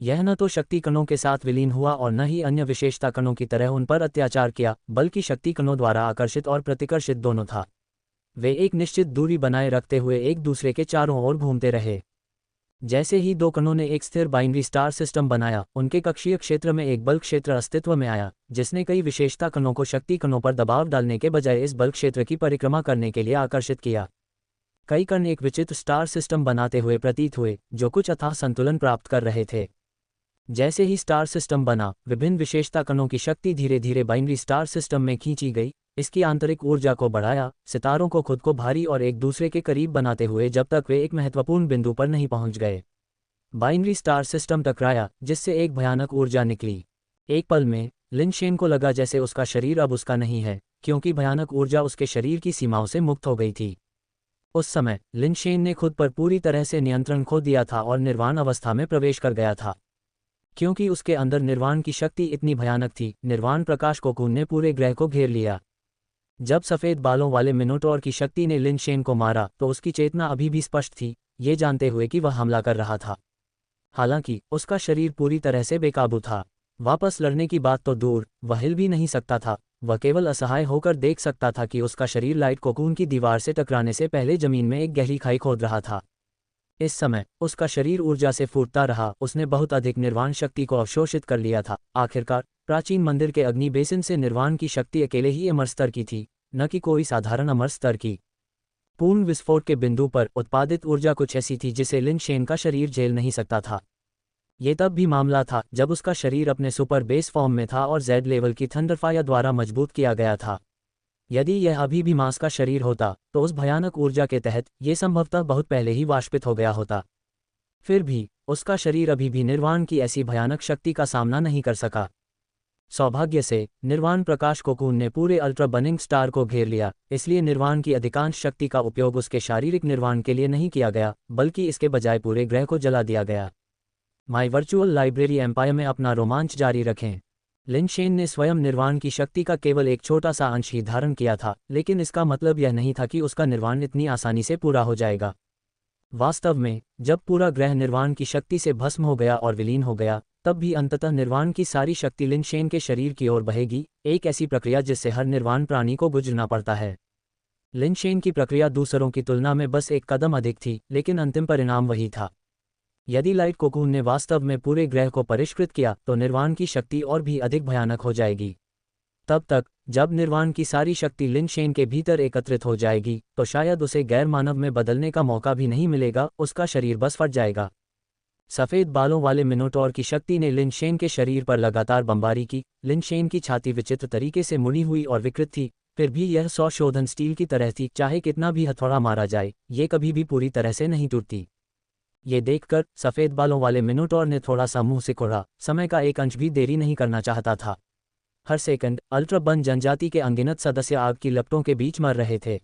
यह न तो शक्ति कणों के साथ विलीन हुआ और न ही अन्य विशेषता कणों की तरह उन पर अत्याचार किया, बल्कि शक्ति कणों द्वारा आकर्षित और प्रतिकर्षित दोनों था। वे एक निश्चित दूरी बनाए रखते हुए एक दूसरे के चारों ओर घूमते रहे। जैसे ही दो कणों ने एक स्थिर बाइनरी स्टार सिस्टम बनाया, उनके कक्षीय क्षेत्र में एक बल्क क्षेत्र अस्तित्व में आया, जिसने कई विशेषता कणों को शक्ति कणों पर दबाव डालने के बजाय इस बल्क क्षेत्र की परिक्रमा करने के लिए आकर्षित किया। कई कण एक विचित्र स्टार सिस्टम बनाते हुए प्रतीत हुए, जो कुछ अथाह संतुलन प्राप्त कर रहे थे। जैसे ही स्टार सिस्टम बना, विभिन्न विशेषता कणों की शक्ति धीरे धीरे बाइनरी स्टार सिस्टम में खींची गई, इसकी आंतरिक ऊर्जा को बढ़ाया, सितारों को खुद को भारी और एक दूसरे के करीब बनाते हुए जब तक वे एक महत्वपूर्ण बिंदु पर नहीं पहुंच गए। बाइनरी स्टार सिस्टम टकराया, जिससे एक भयानक ऊर्जा निकली। एक पल में लिन शेन को लगा जैसे उसका शरीर अब उसका नहीं है, क्योंकि भयानक ऊर्जा उसके शरीर की सीमाओं से मुक्त हो गई थी। उस समय लिन शेन ने खुद पर पूरी तरह से नियंत्रण खो दिया था और निर्वाण अवस्था में प्रवेश कर गया था। क्योंकि उसके अंदर निर्वाण की शक्ति इतनी भयानक थी, निर्वाण प्रकाश कोकून ने पूरे ग्रह को घेर लिया। जब सफ़ेद बालों वाले मिनोटॉर की शक्ति ने लिन शेन को मारा, तो उसकी चेतना अभी भी स्पष्ट थी, ये जानते हुए कि वह हमला कर रहा था। हालांकि उसका शरीर पूरी तरह से बेकाबू था। वापस लड़ने की बात तो दूर, वह हिल भी नहीं सकता था। वह केवल असहाय होकर देख सकता था कि उसका शरीर लाइट कोकून की दीवार से टकराने से पहले जमीन में एक गहरी खाई खोद रहा था। इस समय उसका शरीर ऊर्जा से फूटता रहा, उसने बहुत अधिक निर्वाण शक्ति को अवशोषित कर लिया था। आखिरकार प्राचीन मंदिर के अग्नि बेसिन से निर्वाण की शक्ति अकेले ही अमर स्तर की थी, न कि कोई साधारण अमर स्तर की। पूर्ण विस्फोट के बिंदु पर उत्पादित ऊर्जा कुछ ऐसी थी जिसे लिन शेन का शरीर झेल नहीं सकता था। ये तब भी मामला था जब उसका शरीर अपने सुपर बेस फॉर्म में था और जेड लेवल की थंडरफायर द्वारा मजबूत किया गया था। यदि यह अभी भी मांस का शरीर होता, तो उस भयानक ऊर्जा के तहत ये संभवतः बहुत पहले ही वाष्पित हो गया होता। फिर भी उसका शरीर अभी भी निर्वाण की ऐसी भयानक शक्ति का सामना नहीं कर सका। सौभाग्य से निर्वाण प्रकाश कोकून ने पूरे अल्ट्रा बर्निंग स्टार को घेर लिया, इसलिए निर्वाण की अधिकांश शक्ति का उपयोग उसके शारीरिक निर्वाण के लिए नहीं किया गया, बल्कि इसके बजाय पूरे ग्रह को जला दिया गया। माई वर्चुअल लाइब्रेरी एम्पायर में अपना रोमांच जारी रखें। लिन शेन ने स्वयं निर्वाण की शक्ति का केवल एक छोटा सा अंश ही धारण किया था, लेकिन इसका मतलब यह नहीं था कि उसका निर्वाण इतनी आसानी से पूरा हो जाएगा। वास्तव में जब पूरा ग्रह निर्वाण की शक्ति से भस्म हो गया और विलीन हो गया, तब भी अंततः निर्वाण की सारी शक्ति लिन शेन के शरीर की ओर बहेगी, एक ऐसी प्रक्रिया जिससे हर निर्वाण प्राणी को गुजरना पड़ता है। लिन शेन की प्रक्रिया दूसरों की तुलना में बस एक कदम अधिक थी, लेकिन अंतिम परिणाम वही था। यदि लाइट कोकून ने वास्तव में पूरे ग्रह को परिष्कृत किया, तो निर्वाण की शक्ति और भी अधिक भयानक हो जाएगी। तब तक जब निर्वाण की सारी शक्ति लिन शेन के भीतर एकत्रित हो जाएगी, तो शायद उसे गैर मानव में बदलने का मौका भी नहीं मिलेगा, उसका शरीर बस फट जाएगा। सफ़ेद बालों वाले मिनोटॉर की शक्ति ने लिन शेन के शरीर पर लगातार बमबारी की। लिन शेन की छाती विचित्र तरीके से मुड़ी हुई और विकृत थी, फिर भी यह संशोधन स्टील की तरह थी, चाहे कितना भी हथौड़ा मारा जाए, ये कभी भी पूरी तरह से नहीं टूटती। ये देखकर सफ़ेद बालों वाले मिनोटॉर ने थोड़ा सा मुंह सिकोड़ा, समय का एक अंश भी देरी नहीं करना चाहता था। हर सेकंड अल्ट्रा बन जनजाति के अनगिनत सदस्य आग की लपटों के बीच मर रहे थे।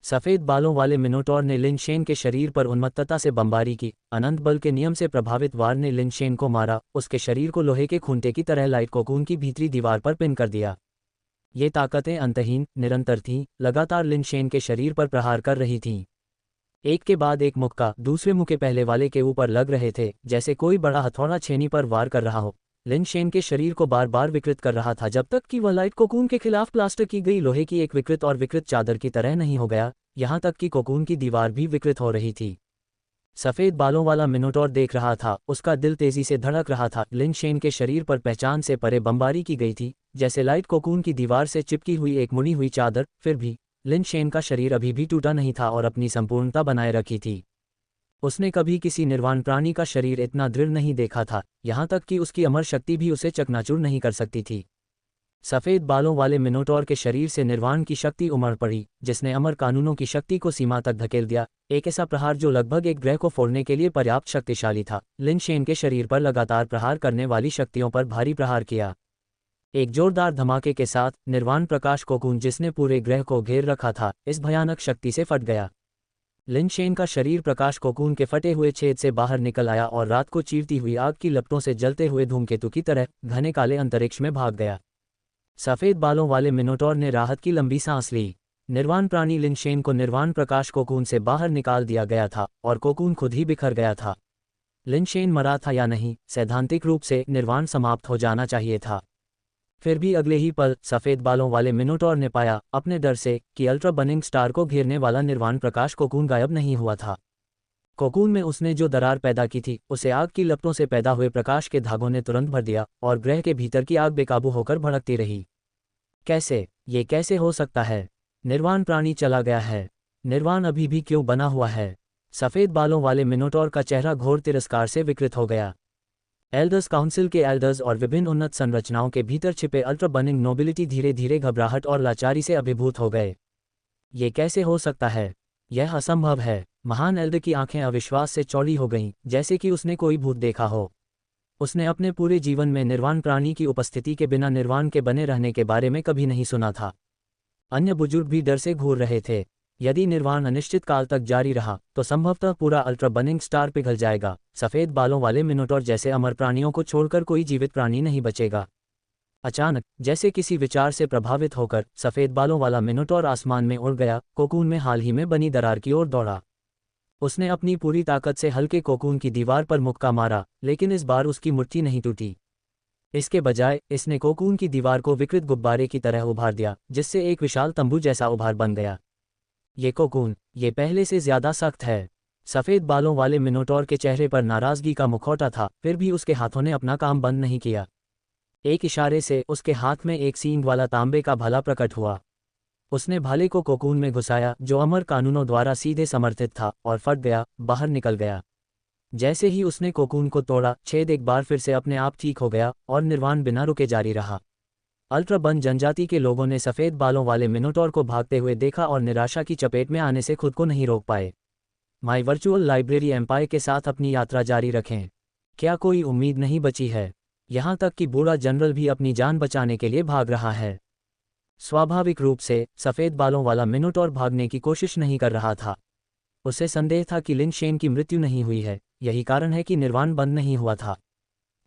सफ़ेद बालों वाले मिनोटॉर ने लिन शेन के शरीर पर उन्मत्तता से बमबारी की। अनंत बल के नियम से प्रभावित वार ने लिन शेन को मारा, उसके शरीर को लोहे के खूंटे की तरह लाइट कोकून की भीतरी दीवार पर पिन कर दिया। ये ताकतें अंतहीन, निरंतर थीं, लगातार लिन शेन के शरीर पर प्रहार कर रही थीं। एक के बाद एक मुक्का दूसरे मुक्के पहले वाले के ऊपर लग रहे थे, जैसे कोई बड़ा हथौड़ा छेनी पर वार कर रहा हो। लिन शेन के शरीर को बार बार विकृत कर रहा था, जब तक कि वह लाइट कोकून के खिलाफ प्लास्टर की गई लोहे की एक विकृत और विकृत चादर की तरह नहीं हो गया, यहाँ तक कि कोकून की दीवार भी विकृत हो रही थी। सफ़ेद बालों वाला मिनोटॉर देख रहा था, उसका दिल तेजी से धड़क रहा था। लिन शेन के शरीर पर पहचान से परे बमबारी की गई थी, जैसे लाइट कोकून की दीवार से चिपकी हुई एक मुड़ी हुई चादर। फिर भी लिन शेन का शरीर अभी भी टूटा नहीं था और अपनी संपूर्णता बनाए रखी थी। उसने कभी किसी निर्वाण प्राणी का शरीर इतना दृढ़ नहीं देखा था, यहाँ तक कि उसकी अमर शक्ति भी उसे चकनाचूर नहीं कर सकती थी। सफ़ेद बालों वाले मिनोटॉर के शरीर से निर्वाण की शक्ति उमड़ पड़ी, जिसने अमर कानूनों की शक्ति को सीमा तक धकेल दिया। एक ऐसा प्रहार जो लगभग एक ग्रह को फोड़ने के लिए पर्याप्त शक्तिशाली था। लिन शेन के शरीर पर लगातार प्रहार करने वाली शक्तियों पर भारी प्रहार किया। एक जोरदार धमाके के साथ निर्वाण प्रकाश कोकून, जिसने पूरे ग्रह को घेर रखा था, इस भयानक शक्ति से फट गया। लिन शेन का शरीर प्रकाश कोकून के फटे हुए छेद से बाहर निकल आया और रात को चीरती हुई आग की लपटों से जलते हुए धूमकेतु की तरह घने काले अंतरिक्ष में भाग गया। सफ़ेद बालों वाले मिनोटॉर ने राहत की लंबी सांस ली। निर्वाण प्राणी लिन शेन को निर्वाण प्रकाश कोकून से बाहर निकाल दिया गया था और कोकून खुद ही बिखर गया था। लिन शेन मरा था या नहीं, सैद्धांतिक रूप से निर्वाण समाप्त हो जाना चाहिए था। फिर भी अगले ही पल सफ़ेद बालों वाले मिनोटॉर ने पाया, अपने डर से, कि अल्ट्रा बर्निंग स्टार को घेरने वाला निर्वाण प्रकाश कोकून गायब नहीं हुआ था। कोकून में उसने जो दरार पैदा की थी उसे आग की लपटों से पैदा हुए प्रकाश के धागों ने तुरंत भर दिया और ग्रह के भीतर की आग बेकाबू होकर भड़कती रही। कैसे? ये कैसे हो सकता है? निर्वाण प्राणी चला गया है। निर्वाण अभी भी क्यों बना हुआ है? सफ़ेद बालों वाले मिनोटॉर का चेहरा घोर तिरस्कार से विकृत हो गया। एल्डर्स काउंसिल के एल्डर्स और विभिन्न उन्नत संरचनाओं के भीतर छिपे अल्ट्रा बर्निंग नोबिलिटी धीरे धीरे घबराहट और लाचारी से अभिभूत हो गए। ये कैसे हो सकता है? यह असंभव है। महान एल्डर की आंखें अविश्वास से चौड़ी हो गईं, जैसे कि उसने कोई भूत देखा हो। उसने अपने पूरे जीवन में निर्वाण प्राणी की उपस्थिति के बिना निर्वाण के बने रहने के बारे में कभी नहीं सुना था। अन्य बुजुर्ग भी डर से घूर रहे थे। यदि निर्वाण अनिश्चित काल तक जारी रहा तो संभवतः पूरा अल्ट्रा बर्निंग स्टार पिघल जाएगा। सफ़ेद बालों वाले मिनोटॉर जैसे अमर प्राणियों को छोड़कर कोई जीवित प्राणी नहीं बचेगा। अचानक, जैसे किसी विचार से प्रभावित होकर, सफ़ेद बालों वाला मिनोटॉर आसमान में उड़ गया, कोकून में हाल ही में बनी दरार की ओर दौड़ा। उसने अपनी पूरी ताकत से हल्के कोकून की दीवार पर मुक्का मारा, लेकिन इस बार उसकी मुट्ठी नहीं टूटी। इसके बजाय इसने कोकून की दीवार को विकृत गुब्बारे की तरह उभार दिया, जिससे एक विशाल तंबू जैसा उभार बन गया। ये कोकून, ये पहले से ज्यादा सख्त है। सफ़ेद बालों वाले मिनोटॉर के चेहरे पर नाराजगी का मुखौटा था, फिर भी उसके हाथों ने अपना काम बंद नहीं किया। एक इशारे से उसके हाथ में एक सींग वाला तांबे का भाला प्रकट हुआ। उसने भाले को कोकून में घुसाया, जो अमर कानूनों द्वारा सीधे समर्थित था, और फट गया, बाहर निकल गया। जैसे ही उसने कोकून को तोड़ा, छेद एक बार फिर से अपने आप ठीक हो गया और निर्वाण बिना रुके जारी रहा। अल्ट्रा बर्न जनजाति के लोगों ने सफ़ेद बालों वाले मिनोटॉर को भागते हुए देखा और निराशा की चपेट में आने से खुद को नहीं रोक पाए। माई वर्चुअल लाइब्रेरी एम्पायर के साथ अपनी यात्रा जारी रखें। क्या कोई उम्मीद नहीं बची है? यहाँ तक कि बूढ़ा जनरल भी अपनी जान बचाने के लिए भाग रहा है। स्वाभाविक रूप से सफ़ेद बालों वाला मिनोटॉर भागने की कोशिश नहीं कर रहा था। उसे संदेह था कि लिन शेन की मृत्यु नहीं हुई है, यही कारण है कि निर्वाण बंद नहीं हुआ था।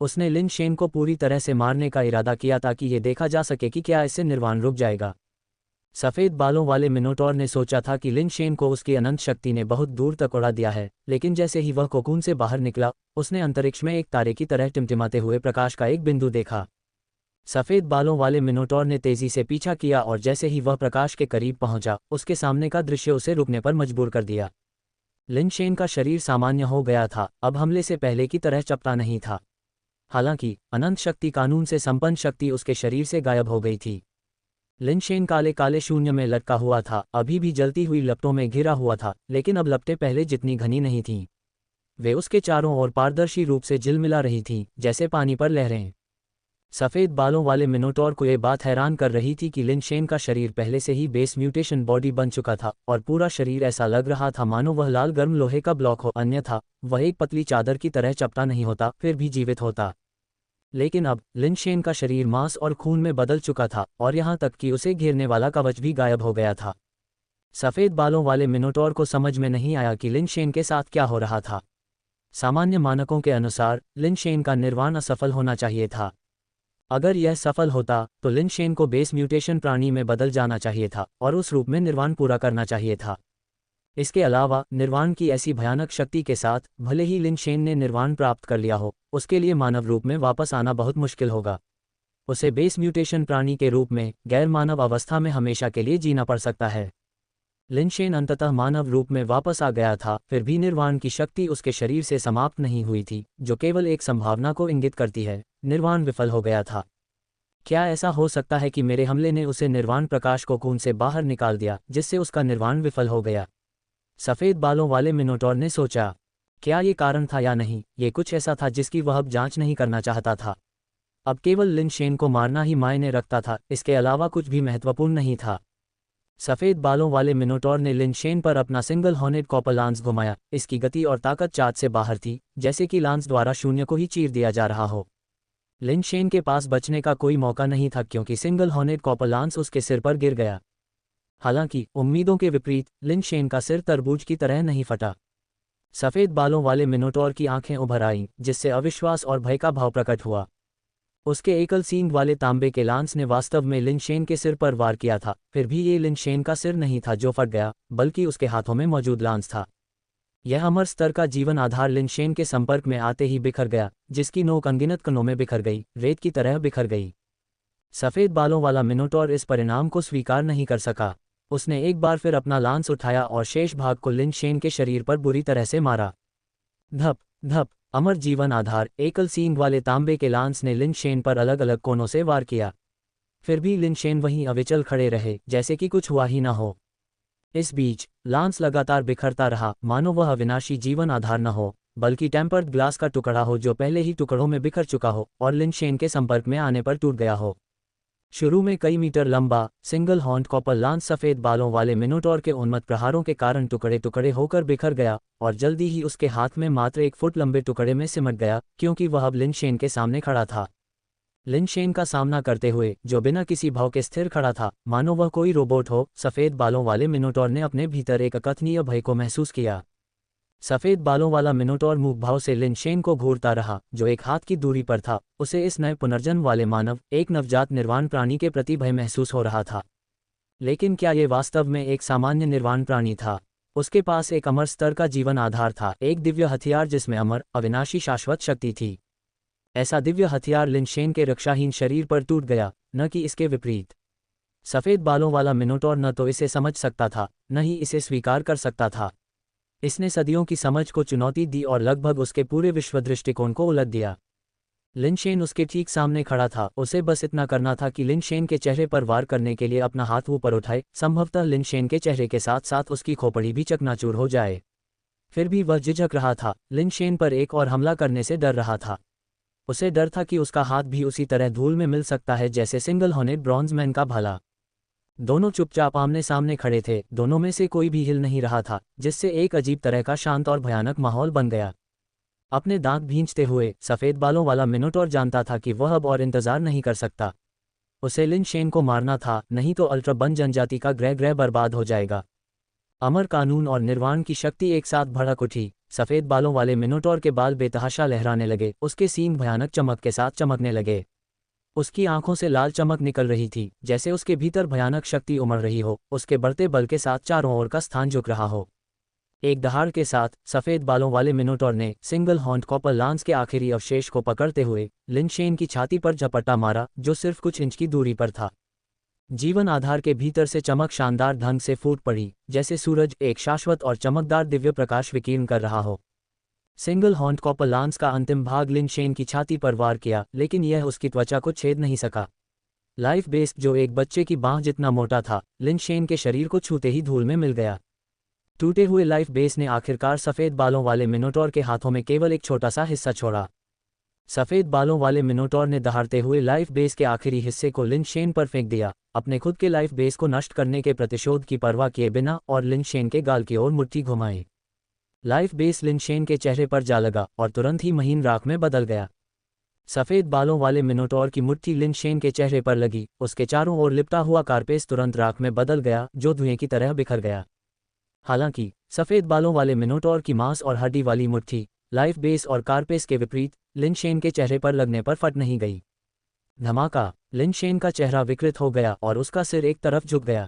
उसने लिन शेन को पूरी तरह से मारने का इरादा किया ताकि ये देखा जा सके कि क्या इससे निर्वाण रुक जाएगा। सफ़ेद बालों वाले मिनोटॉर ने सोचा था कि लिन शेन को उसकी अनंत शक्ति ने बहुत दूर तक उड़ा दिया है, लेकिन जैसे ही वह कोकून से बाहर निकला, उसने अंतरिक्ष में एक तारे की तरह टिमटिमाते हुए प्रकाश का एक बिंदु देखा। सफ़ेद बालों वाले मिनोटॉर ने तेजी से पीछा किया और जैसे ही वह प्रकाश के करीब पहुंचा, उसके सामने का दृश्य उसे रुकने पर मजबूर कर दिया। लिन शेन का शरीर सामान्य हो गया था, अब हमले से पहले की तरह चपटा नहीं था। हालांकि अनंत शक्ति कानून से संपन्न शक्ति उसके शरीर से गायब हो गई थी। लिन शेन काले काले शून्य में लटका हुआ था, अभी भी जलती हुई लपटों में घिरा हुआ था, लेकिन अब लपटें पहले जितनी घनी नहीं थीं। वे उसके चारों ओर पारदर्शी रूप से झिलमिला रही थीं, जैसे पानी पर लहरें। सफ़ेद बालों वाले मिनोटॉर को ये बात हैरान कर रही थी कि लिन शेन का शरीर पहले से ही बेस म्यूटेशन बॉडी बन चुका था और पूरा शरीर ऐसा लग रहा था मानो वह लाल गर्म लोहे का ब्लॉक हो, अन्यथा वह एक पतली चादर की तरह चपटा नहीं होता, फिर भी जीवित होता। लेकिन अब लिन शेन का शरीर मांस और खून में बदल चुका था और यहाँ तक कि उसे घेरने वाला कवच भी गायब हो गया था। सफ़ेद बालों वाले मिनोटॉर को समझ में नहीं आया कि लिन शेन के साथ क्या हो रहा था। सामान्य मानकों के अनुसार लिन शेन का निर्वाण असफल होना चाहिए था। अगर यह सफल होता तो लिन शेन को बेस म्यूटेशन प्राणी में बदल जाना चाहिए था और उस रूप में निर्वाण पूरा करना चाहिए था। इसके अलावा निर्वाण की ऐसी भयानक शक्ति के साथ, भले ही लिन शेन ने निर्वाण प्राप्त कर लिया हो, उसके लिए मानव रूप में वापस आना बहुत मुश्किल होगा। उसे बेस म्यूटेशन प्राणी के रूप में गैर मानव अवस्था में हमेशा के लिए जीना पड़ सकता है। लिन शेन अंततः मानव रूप में वापस आ गया था, फिर भी निर्वाण की शक्ति उसके शरीर से समाप्त नहीं हुई थी, जो केवल एक संभावना को इंगित करती है, निर्वाण विफल हो गया था। क्या ऐसा हो सकता है कि मेरे हमले ने उसे निर्वाण प्रकाश कोकून से बाहर निकाल दिया, जिससे उसका निर्वाण विफल हो गया? सफ़ेद बालों वाले मिनोटॉर ने सोचा। क्या ये कारण था या नहीं, ये कुछ ऐसा था जिसकी वह अब जांच नहीं करना चाहता था। अब केवल लिन शेन को मारना ही मायने रखता था, इसके अलावा कुछ भी महत्वपूर्ण नहीं था। सफ़ेद बालों वाले मिनोटॉर ने लिन शेन पर अपना सिंगल हॉर्नेड कॉपर लांस घुमाया। इसकी गति और ताकत चाँद से बाहर थी, जैसे कि लांस द्वारा शून्य को ही चीर दिया जा रहा हो। लिन शेन के पास बचने का कोई मौका नहीं था, क्योंकि सिंगल हॉर्नेड कॉपर लांस उसके सिर पर गिर गया। हालांकि उम्मीदों के विपरीत लिन शेन का सिर तरबूज की तरह नहीं फटा। सफ़ेद बालों वाले मिनोटॉर की आंखें उभर आईं, जिससे अविश्वास और भय का भाव प्रकट हुआ। उसके एकल सींग वाले तांबे के लांस ने वास्तव में लिन शेन के सिर पर वार किया था, फिर भी ये लिन शेन का सिर नहीं था जो फट गया, बल्कि उसके हाथों में मौजूद लांस था। यह अमर स्तर का जीवन आधार लिन शेन के संपर्क में आते ही बिखर गया, जिसकी नोक अनगिनत कणों में बिखर गई, रेत की तरह बिखर गई। सफ़ेद बालों वाला मिनोटॉर इस परिणाम को स्वीकार नहीं कर सका। उसने एक बार फिर अपना लांस उठाया और शेष भाग को लिन शेन के शरीर पर बुरी तरह से मारा। धप धप, अमर जीवन आधार एकल सींग वाले तांबे के लांस ने लिन शेन पर अलग अलग कोनों से वार किया। फिर भी लिन शेन वहीं अविचल खड़े रहे, जैसे कि कुछ हुआ ही ना हो। इस बीच लांस लगातार बिखरता रहा, मानो वह अविनाशी जीवन आधार न हो, बल्कि टेम्पर्ड ग्लास का टुकड़ा हो जो पहले ही टुकड़ों में बिखर चुका हो और लिन शेन के संपर्क में आने पर टूट गया हो। शुरू में कई मीटर लंबा सिंगल हॉर्न्ड कॉपर लांस सफ़ेद बालों वाले मिनोटॉर के उन्मत्त प्रहारों के कारण टुकड़े टुकड़े होकर बिखर गया और जल्दी ही उसके हाथ में मात्र 1 फुट लंबे टुकड़े में सिमट गया, क्योंकि वह अब लिन शेन के सामने खड़ा था। लिन शेन का सामना करते हुए, जो बिना किसी भाव के स्थिर खड़ा था, मानो वह कोई रोबोट हो, सफ़ेद बालों वाले मिनोटॉर ने अपने भीतर एक अकथनीय भय को महसूस किया। सफ़ेद बालों वाला मिनोटॉर मूक भाव से लिन शेन को घूरता रहा, जो एक हाथ की दूरी पर था। उसे इस नए पुनर्जन्म वाले मानव, एक नवजात निर्वाण प्राणी के प्रति भय महसूस हो रहा था। लेकिन क्या ये वास्तव में एक सामान्य निर्वाण प्राणी था? उसके पास एक अमर स्तर का जीवन आधार था, एक दिव्य हथियार जिसमें अमर, अविनाशी शाश्वत शक्ति थी। ऐसा दिव्य हथियार लिन शेन के रक्षाहीन शरीर पर टूट गया, न कि इसके विपरीत। सफ़ेद बालों वाला मिनोटॉर न तो इसे समझ सकता था, न ही इसे स्वीकार कर सकता था। इसने सदियों की समझ को चुनौती दी और लगभग उसके पूरे विश्व दृष्टिकोण को उलट दिया। लिन शेन उसके ठीक सामने खड़ा था, उसे बस इतना करना था कि लिन शेन के चेहरे पर वार करने के लिए अपना हाथ ऊपर उठाए, संभवतः लिन शेन के चेहरे के साथ साथ उसकी खोपड़ी भी चकनाचूर हो जाए। फिर भी वह झिझक रहा था, लिन शेन पर एक और हमला करने से डर रहा था। उसे डर था कि उसका हाथ भी उसी तरह धूल में मिल सकता है जैसे सिंगल हॉर्नेड ब्रॉन्जमैन का भाला। दोनों चुपचाप आमने सामने खड़े थे, दोनों में से कोई भी हिल नहीं रहा था, जिससे एक अजीब तरह का शांत और भयानक माहौल बन गया। अपने दांत भींचते हुए सफ़ेद बालों वाला मिनोटॉर जानता था कि वह अब और इंतजार नहीं कर सकता। उसे लिन शेन को मारना था, नहीं तो अल्ट्राबन जनजाति का ग्रह बर्बाद हो जाएगा। अमर कानून और निर्वाण की शक्ति एक साथ भड़क उठी। सफ़ेद बालों वाले मिनोटॉर के बाल बेतहाशा लहराने लगे, उसके सींग भयानक चमक के साथ चमकने लगे। उसकी आंखों से लाल चमक निकल रही थी, जैसे उसके भीतर भयानक शक्ति उमड़ रही हो। उसके बढ़ते बल के साथ चारों ओर का स्थान झुक रहा हो। एक दहाड़ के साथ सफ़ेद बालों वाले मिनोटॉर ने सिंगल हॉर्न्ड कॉपर लांस के आखिरी अवशेष को पकड़ते हुए लिन शेन की छाती पर झपट्टा मारा, जो सिर्फ कुछ इंच की दूरी पर था। जीवन आधार के भीतर से चमक शानदार ढंग से फूट पड़ी, जैसे सूरज एक शाश्वत और चमकदार दिव्य प्रकाश विकीर्ण कर रहा हो। सिंगल हॉर्न्ड कॉपर लांस का अंतिम भाग लिन शेन की छाती पर वार किया, लेकिन यह उसकी त्वचा को छेद नहीं सका। लाइफ बेस, जो एक बच्चे की बांह जितना मोटा था, लिन शेन के शरीर को छूते ही धूल में मिल गया। टूटे हुए लाइफ बेस ने आखिरकार सफ़ेद बालों वाले मिनोटॉर के हाथों में केवल एक छोटा सा हिस्सा छोड़ा। सफ़ेद बालों वाले मिनोटॉर ने दहाड़ते हुए लाइफ बेस के आखिरी हिस्से को लिन शेन पर फेंक दिया, अपने खुद के लाइफ बेस को नष्ट करने के प्रतिशोध की परवाह किए बिना, और लिन शेन के गाल की ओर मुट्ठी घुमाई। लाइफ बेस लिन शेन के चेहरे पर जा लगा और तुरंत ही महीन राख में बदल गया। सफ़ेद बालों वाले मिनोटॉर की मुट्ठी लिन शेन के चेहरे पर लगी, उसके चारों ओर लिपटा हुआ कारपेस तुरंत राख में बदल गया, जो धुएं की तरह बिखर गया। हालांकि सफ़ेद बालों वाले मिनोटॉर की मांस और हड्डी वाली मुट्ठी लाइफ बेस और कारपेस के विपरीत लिन शेन के चेहरे पर लगने पर फट नहीं गई। धमाका! लिन शेन का चेहरा विकृत हो गया और उसका सिर एक तरफ झुक गया।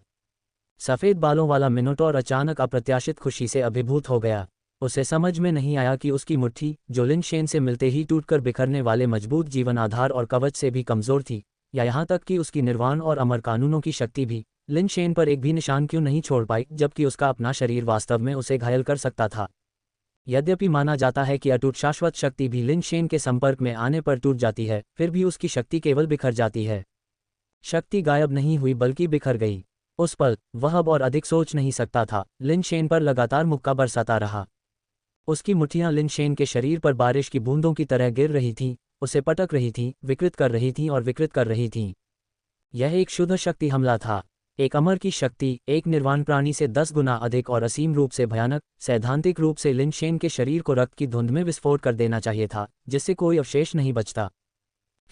सफ़ेद बालों वाला मिनोटॉर अचानक अप्रत्याशित खुशी से अभिभूत हो गया। उसे समझ में नहीं आया कि उसकी मुट्ठी, जो लिन शेन से मिलते ही टूटकर बिखरने वाले मजबूत जीवन आधार और कवच से भी कमज़ोर थी, या यहाँ तक कि उसकी निर्वाण और अमर कानूनों की शक्ति भी लिन शेन पर एक भी निशान क्यों नहीं छोड़ पाई, जबकि उसका अपना शरीर वास्तव में उसे घायल कर सकता था। यद्यपि माना जाता है कि अटूट शाश्वत शक्ति भी लिन शेन के संपर्क में आने पर टूट जाती है, फिर भी उसकी शक्ति केवल बिखर जाती है। शक्ति गायब नहीं हुई बल्कि बिखर गई। उस पल वह अब और अधिक सोच नहीं सकता था। लिन शेन पर लगातार मुक्का बरसाता रहा। उसकी मुट्ठियां लिन शेन के शरीर पर बारिश की बूंदों की तरह गिर रही थीं, उसे पटक रही थीं, विकृत कर रही थीं और विकृत कर रही थीं। यह एक शुद्ध शक्ति हमला था, एक अमर की शक्ति, एक निर्वाण प्राणी से 10 गुना अधिक और असीम रूप से भयानक। सैद्धांतिक रूप से लिन शेन के शरीर को रक्त की धुंध में विस्फोट कर देना चाहिए था, जिससे कोई अवशेष नहीं बचता।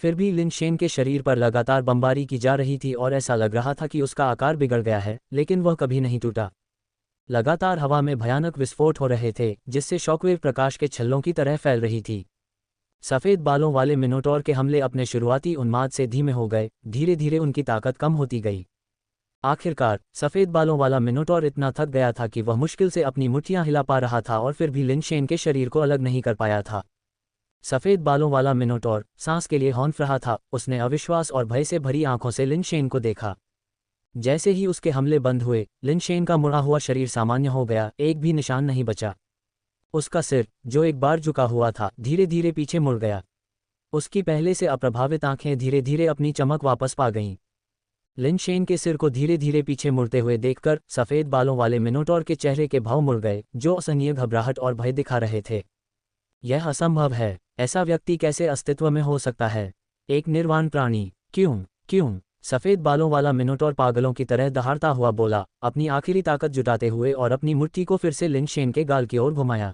फिर भी लिन शेन के शरीर पर लगातार बमबारी की जा रही थी और ऐसा लग रहा था कि उसका आकार बिगड़ गया है, लेकिन वह कभी नहीं टूटा। लगातार हवा में भयानक विस्फोट हो रहे थे, जिससे शॉकवेव प्रकाश के छल्लों की तरह फैल रही थी। सफ़ेद बालों वाले मिनोटॉर के हमले अपने शुरुआती उन्माद से धीमे हो गए, धीरे धीरे उनकी ताकत कम होती गई। आखिरकार सफ़ेद बालों वाला मिनोटॉर इतना थक गया था कि वह मुश्किल से अपनी मुट्ठियां हिला पा रहा था और फिर भी लिन शेन के शरीर को अलग नहीं कर पाया था। सफ़ेद बालों वाला मिनोटॉर सांस के लिए हौंफ रहा था। उसने अविश्वास और भय से भरी आंखों से लिन शेन को देखा। जैसे ही उसके हमले बंद हुए, लिन शेन का मुड़ा हुआ शरीर सामान्य हो गया, एक भी निशान नहीं बचा। उसका सिर, जो एक बार झुका हुआ था, धीरे धीरे पीछे मुड़ गया। उसकी पहले से अप्रभावित आंखें धीरे धीरे अपनी चमक वापस पा गईं। लिन शेन के सिर को धीरे धीरे पीछे मुड़ते हुए देखकर सफ़ेद बालों वाले मिनोटॉर के चेहरे के भाव मुड़ गए, जो असहनीय घबराहट और भय दिखा रहे थे। यह असंभव है, ऐसा व्यक्ति कैसे अस्तित्व में हो सकता है? एक निर्वाण प्राणी, क्यों क्यों? सफ़ेद बालों वाला मिनोटॉर पागलों की तरह दहाड़ता हुआ बोला, अपनी आखिरी ताकत जुटाते हुए, और अपनी मुट्ठी को फिर से लिन शेन के गाल की ओर घुमाया।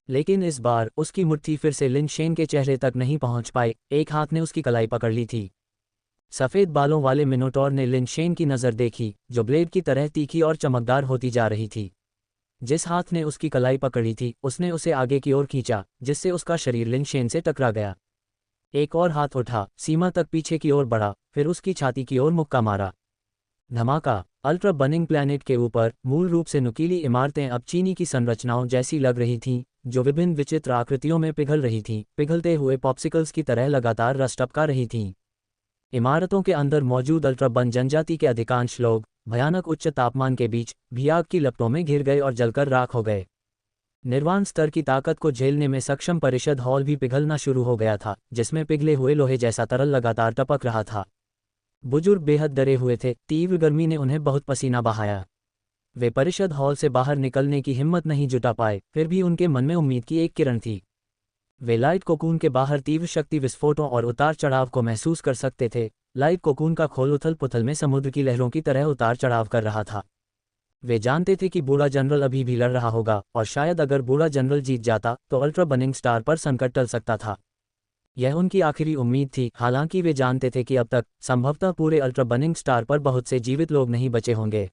लेकिन इस बार उसकी मुट्ठी फिर से लिन शेन के चेहरे तक नहीं पहुंच पाई। एक हाथ ने उसकी कलाई पकड़ ली थी। सफ़ेद बालों वाले मिनोटॉर ने लिन शेन की नज़र देखी, जो ब्लेड की तरह तीखी और चमकदार होती जा रही थी। जिस हाथ ने उसकी कलाई पकड़ी थी, उसने उसे आगे की ओर खींचा, जिससे उसका शरीर लिन शेन से टकरा गया। एक और हाथ उठा, सीमा तक पीछे की ओर बढ़ा, फिर उसकी छाती की ओर मुक्का मारा। धमाका। अल्ट्रा बर्निंग प्लैनेट के ऊपर मूल रूप से नुकीली इमारतें अब चीनी की संरचनाओं जैसी लग रही थीं, जो विभिन्न विचित्र आकृतियों में पिघल रही थीं, पिघलते हुए पॉप्सिकल्स की तरह लगातार रस टपका रही थीं। इमारतों के अंदर मौजूद अल्ट्रा बन जनजाति के अधिकांश लोग भयानक उच्च तापमान के बीच भी आग की लपटों में घिर गए और जलकर राख हो गए। निर्वाण स्तर की ताकत को झेलने में सक्षम परिषद हॉल भी पिघलना शुरू हो गया था, जिसमें पिघले हुए लोहे जैसा तरल लगातार टपक रहा था। बुजुर्ग बेहद डरे हुए थे, तीव्र गर्मी ने उन्हें बहुत पसीना बहाया। वे परिषद हॉल से बाहर निकलने की हिम्मत नहीं जुटा पाए, फिर भी उनके मन में उम्मीद की एक किरण थी। वे लाइट कोकून के बाहर तीव्र शक्ति विस्फोटों और उतार चढ़ाव को महसूस कर सकते थे। लाइट कोकून का खोल उथल पुथल में समुद्र की लहरों की तरह उतार चढ़ाव कर रहा था। वे जानते थे कि बूढ़ा जनरल अभी भी लड़ रहा होगा, और शायद अगर बूढ़ा जनरल जीत जाता तो अल्ट्रा बर्निंग स्टार पर संकट टल सकता था। यह उनकी आखिरी उम्मीद थी। हालांकि वे जानते थे कि अब तक संभवतः पूरे अल्ट्रा बर्निंग स्टार पर बहुत से जीवित लोग नहीं बचे होंगे,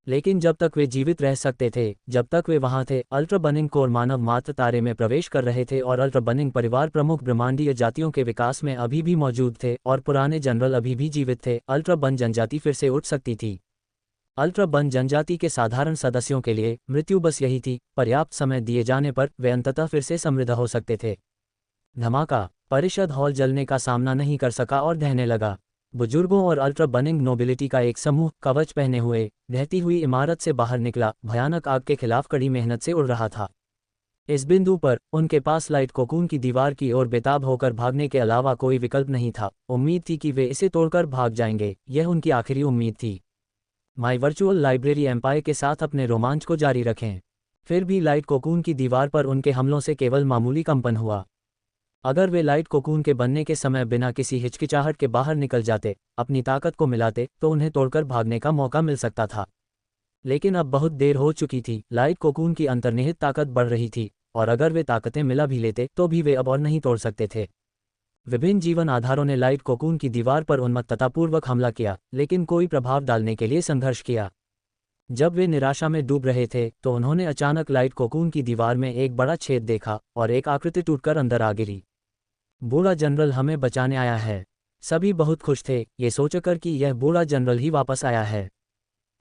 लेकिन जब तक वे जीवित रह सकते थे, जब तक वे वहां थे, अल्ट्रा बर्निंग कोर मानव मात्र तारे में प्रवेश कर रहे थे, और अल्ट्रा बर्निंग परिवार प्रमुख ब्रह्मांडीय जातियों के विकास में अभी भी मौजूद थे, और पुराने जनरल अभी भी जीवित थे। अल्ट्रा बन जनजाति फिर से उठ सकती थी। अल्ट्रा बन जनजाति के साधारण सदस्यों के लिए मृत्यु बस यही थी। पर्याप्त समय दिए जाने पर वे अंततः फिर से समृद्ध हो सकते थे। धमाका। परिषद हॉल जलने का सामना नहीं कर सका और ढहने लगा। बुजुर्गों और अल्ट्रा बर्निंग नोबिलिटी का एक समूह कवच पहने हुए ढहती हुई इमारत से बाहर निकला, भयानक आग के खिलाफ कड़ी मेहनत से उड़ रहा था। इस बिंदु पर उनके पास लाइट कोकून की दीवार की ओर बेताब होकर भागने के अलावा कोई विकल्प नहीं था। उम्मीद थी कि वे इसे तोड़कर भाग जाएंगे, यह उनकी आखिरी उम्मीद थी। माई वर्चुअल लाइब्रेरी एम्पायर के साथ अपने रोमांच को जारी रखें। फिर भी लाइट कोकून की दीवार पर उनके हमलों से केवल मामूली कंपन हुआ। अगर वे लाइट कोकून के बनने के समय बिना किसी हिचकिचाहट के बाहर निकल जाते, अपनी ताकत को मिलाते, तो उन्हें तोड़कर भागने का मौका मिल सकता था। लेकिन अब बहुत देर हो चुकी थी। लाइट कोकून की अंतर्निहित ताकत बढ़ रही थी, और अगर वे ताकतें मिला भी लेते तो भी वे अब और नहीं तोड़ सकते थे। विभिन्न जीवन आधारों ने लाइट कोकून की दीवार पर उन्मत्ततापूर्वक हमला किया, लेकिन कोई प्रभाव डालने के लिए संघर्ष किया। जब वे निराशा में डूब रहे थे, तो उन्होंने अचानक लाइट कोकून की दीवार में एक बड़ा छेद देखा, और एक आकृति टूटकर अंदर आ गिरी। बूढ़ा जनरल हमें बचाने आया है। सभी बहुत खुश थे, ये सोचकर कि यह बूढ़ा जनरल ही वापस आया है।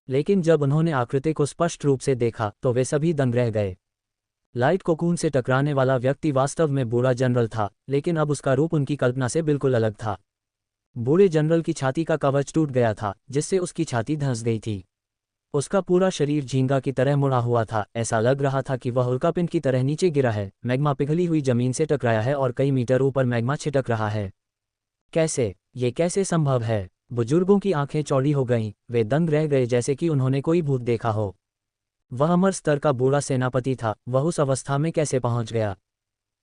लेकिन जब उन्होंने आकृति को स्पष्ट रूप से देखा, तो वे सभी दंग रह गए। लाइट कोकून से टकराने वाला व्यक्ति वास्तव में बूढ़ा जनरल था, लेकिन अब उसका रूप उनकी कल्पना से बिल्कुल अलग था। बूढ़े जनरल की छाती का कवच टूट गया था, जिससे उसकी छाती धंस गई थी। उसका पूरा शरीर झींगा की तरह मुड़ा हुआ था। ऐसा लग रहा था कि वह उल्कापिंड की तरह नीचे गिरा है। मैग्मा पिघली हुई जमीन से टकराया है और कई मीटर ऊपर मैग्मा छिटक रहा है। कैसे? ये कैसे संभव है? बुजुर्गों की आंखें चौड़ी हो गईं। वे दंग रह गए, जैसे कि उन्होंने कोई भूत देखा हो। वह अमर स्तर का बूढ़ा सेनापति था। वह उस अवस्था में कैसे पहुंच गया?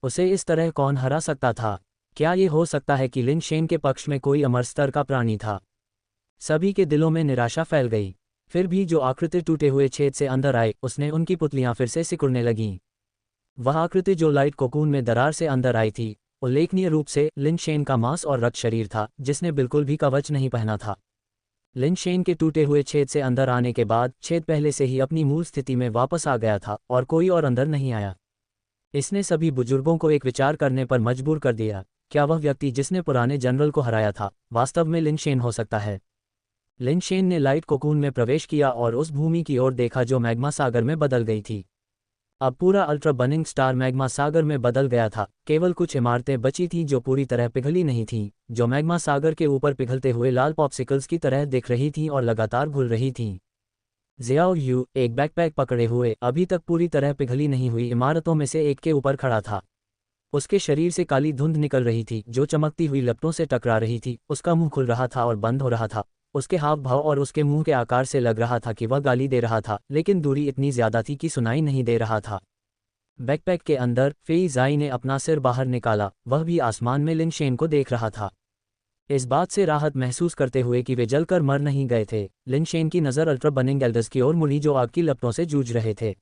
उसे इस तरह कौन हरा सकता था? क्या ये हो सकता है कि लिन शेन के पक्ष में कोई अमर स्तर का प्राणी था? सभी के दिलों में निराशा फैल गई। फिर भी जो आकृति टूटे हुए छेद से अंदर आए, उसने उनकी पुतलियां फिर से सिकुड़ने लगीं। वह आकृति जो लाइट कोकून में दरार से अंदर आई थी, उल्लेखनीय रूप से लिन शेन का मांस और रक्त शरीर था, जिसने बिल्कुल भी कवच नहीं पहना था। लिन शेन के टूटे हुए छेद से अंदर आने के बाद छेद पहले से ही अपनी मूल स्थिति में वापस आ गया था, और कोई और अंदर नहीं आया। इसने सभी बुजुर्गों को एक विचार करने पर मजबूर कर दिया। क्या वह व्यक्ति जिसने पुराने जनरल को हराया था, वास्तव में लिन शेन हो सकता है? लिन शेन ने लाइट कोकून में प्रवेश किया और उस भूमि की ओर देखा जो मैग्मा सागर में बदल गई थी। अब पूरा अल्ट्रा बर्निंग स्टार मैग्मा सागर में बदल गया था। केवल कुछ इमारतें बची थीं जो पूरी तरह पिघली नहीं थीं, जो मैग्मा सागर के ऊपर पिघलते हुए लाल पॉप्सिकल्स की तरह दिख रही थीं और लगातार घुल रही थीं। ज़ियाओ यू एक बैकपैक पकड़े हुए अभी तक पूरी तरह पिघली नहीं हुई इमारतों में से एक के ऊपर खड़ा था। उसके शरीर से काली धुंध निकल रही थी जो चमकती हुई लपटों से टकरा रही थी। उसका मुंह खुल रहा था और बंद हो रहा था। उसके हाव भाव और उसके मुंह के आकार से लग रहा था कि वह गाली दे रहा था, लेकिन दूरी इतनी ज्यादा थी कि सुनाई नहीं दे रहा था। बैकपैक के अंदर फेई ज़ाई ने अपना सिर बाहर निकाला, वह भी आसमान में लिन शेन को देख रहा था। इस बात से राहत महसूस करते हुए कि वे जलकर मर नहीं गए थे, लिन शेन की नज़र अल्ट्रा बर्निंग एल्डर्स की ओर मुड़ी जो आग की लपटों से जूझ रहे थे।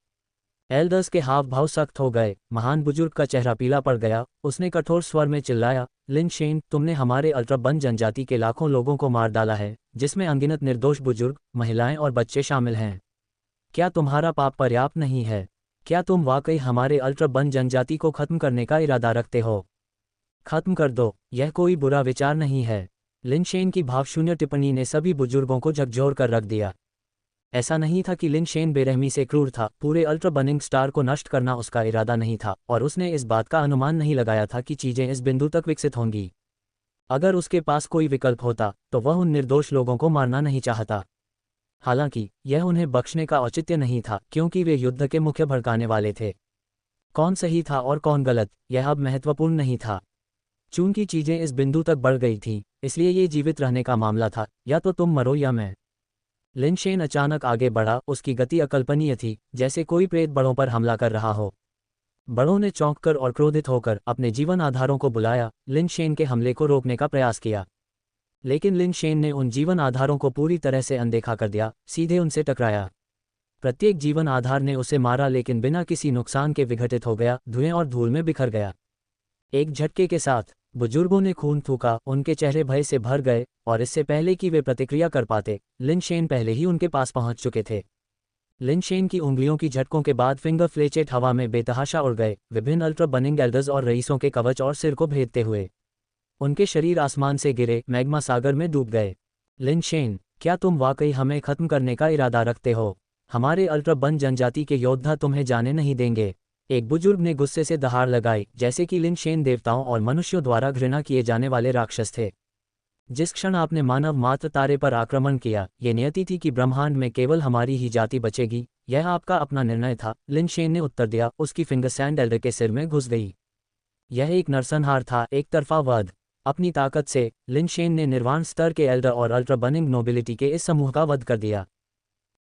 एल्डर्स के हाव भाव सख्त हो गए। महान बुजुर्ग का चेहरा पीला पड़ गया। उसने कठोर स्वर में चिल्लाया, लिन शेन, तुमने हमारे अल्ट्रा बन जनजाति के लाखों लोगों को मार डाला है, जिसमें अनगिनत निर्दोष बुजुर्ग, महिलाएं और बच्चे शामिल हैं। क्या तुम्हारा पाप पर्याप्त नहीं है? क्या तुम वाकई हमारे अल्ट्रा बन जनजाति को खत्म करने का इरादा रखते हो? खत्म कर दो, यह कोई बुरा विचार नहीं है। लिन शेन की भावशून्य टिप्पणी ने सभी बुजुर्गों को झकझोर कर रख दिया। ऐसा नहीं था कि लिन शेन बेरहमी से क्रूर था, पूरे अल्ट्रा बर्निंग स्टार को नष्ट करना उसका इरादा नहीं था, और उसने इस बात का अनुमान नहीं लगाया था कि चीजें इस बिंदु तक विकसित होंगी। अगर उसके पास कोई विकल्प होता तो वह उन निर्दोष लोगों को मारना नहीं चाहता। हालांकि यह उन्हें बख्शने का औचित्य नहीं था, क्योंकि वे युद्ध के मुख्य भड़काने वाले थे। कौन सही था और कौन गलत, यह अब महत्वपूर्ण नहीं था। चूंकि चीजें इस बिंदु तक बढ़ गई थीं, इसलिए ये जीवित रहने का मामला था, या तो तुम मरो या मैं। लिन शेन अचानक आगे बढ़ा। उसकी गति अकल्पनीय थी, जैसे कोई प्रेत बड़ों पर हमला कर रहा हो। बड़ों ने चौंककर और क्रोधित होकर अपने जीवन आधारों को बुलाया, लिन शेन के हमले को रोकने का प्रयास किया। लेकिन लिन शेन ने उन जीवन आधारों को पूरी तरह से अनदेखा कर दिया, सीधे उनसे टकराया। प्रत्येक जीवन आधार ने उसे मारा, लेकिन बिना किसी नुकसान के विघटित हो गया, धुएं और धूल में बिखर गया। एक झटके के साथ बुजुर्गों ने खून थूका, उनके चेहरे भय से भर गए, और इससे पहले कि वे प्रतिक्रिया कर पाते, लिन शेन पहले ही उनके पास पहुंच चुके थे। लिन शेन की उंगलियों की झटकों के बाद फिंगर फ्लेचेट हवा में बेतहाशा उड़ गए, विभिन्न अल्ट्रा बर्निंग एल्डर्स और रईसों के कवच और सिर को भेदते हुए। उनके शरीर आसमान से गिरे, मैग्मा सागर में डूब गए। लिन शेन, क्या तुम वाकई हमें खत्म करने का इरादा रखते हो? हमारे अल्ट्रा बन जनजाति के योद्धा तुम्हें जाने नहीं देंगे। एक बुजुर्ग ने गुस्से से दहाड़ लगाई, जैसे कि लिन शेन देवताओं और मनुष्यों द्वारा घृणा किए जाने वाले राक्षस थे। जिस क्षण आपने मानव मात्र तारे पर आक्रमण किया, ये नियति थी कि ब्रह्मांड में केवल हमारी ही जाति बचेगी। यह आपका अपना निर्णय था, लिन शेन ने उत्तर दिया। उसकी फिंगर सैंड एल्डर के सिर में घुस गई। यह एक नरसंहार था, एक तरफा वध। अपनी ताकत से लिन शेन ने निर्वाण स्तर के एल्डर और अल्ट्रा बर्निंग नोबिलिटी के इस समूह का वध कर दिया।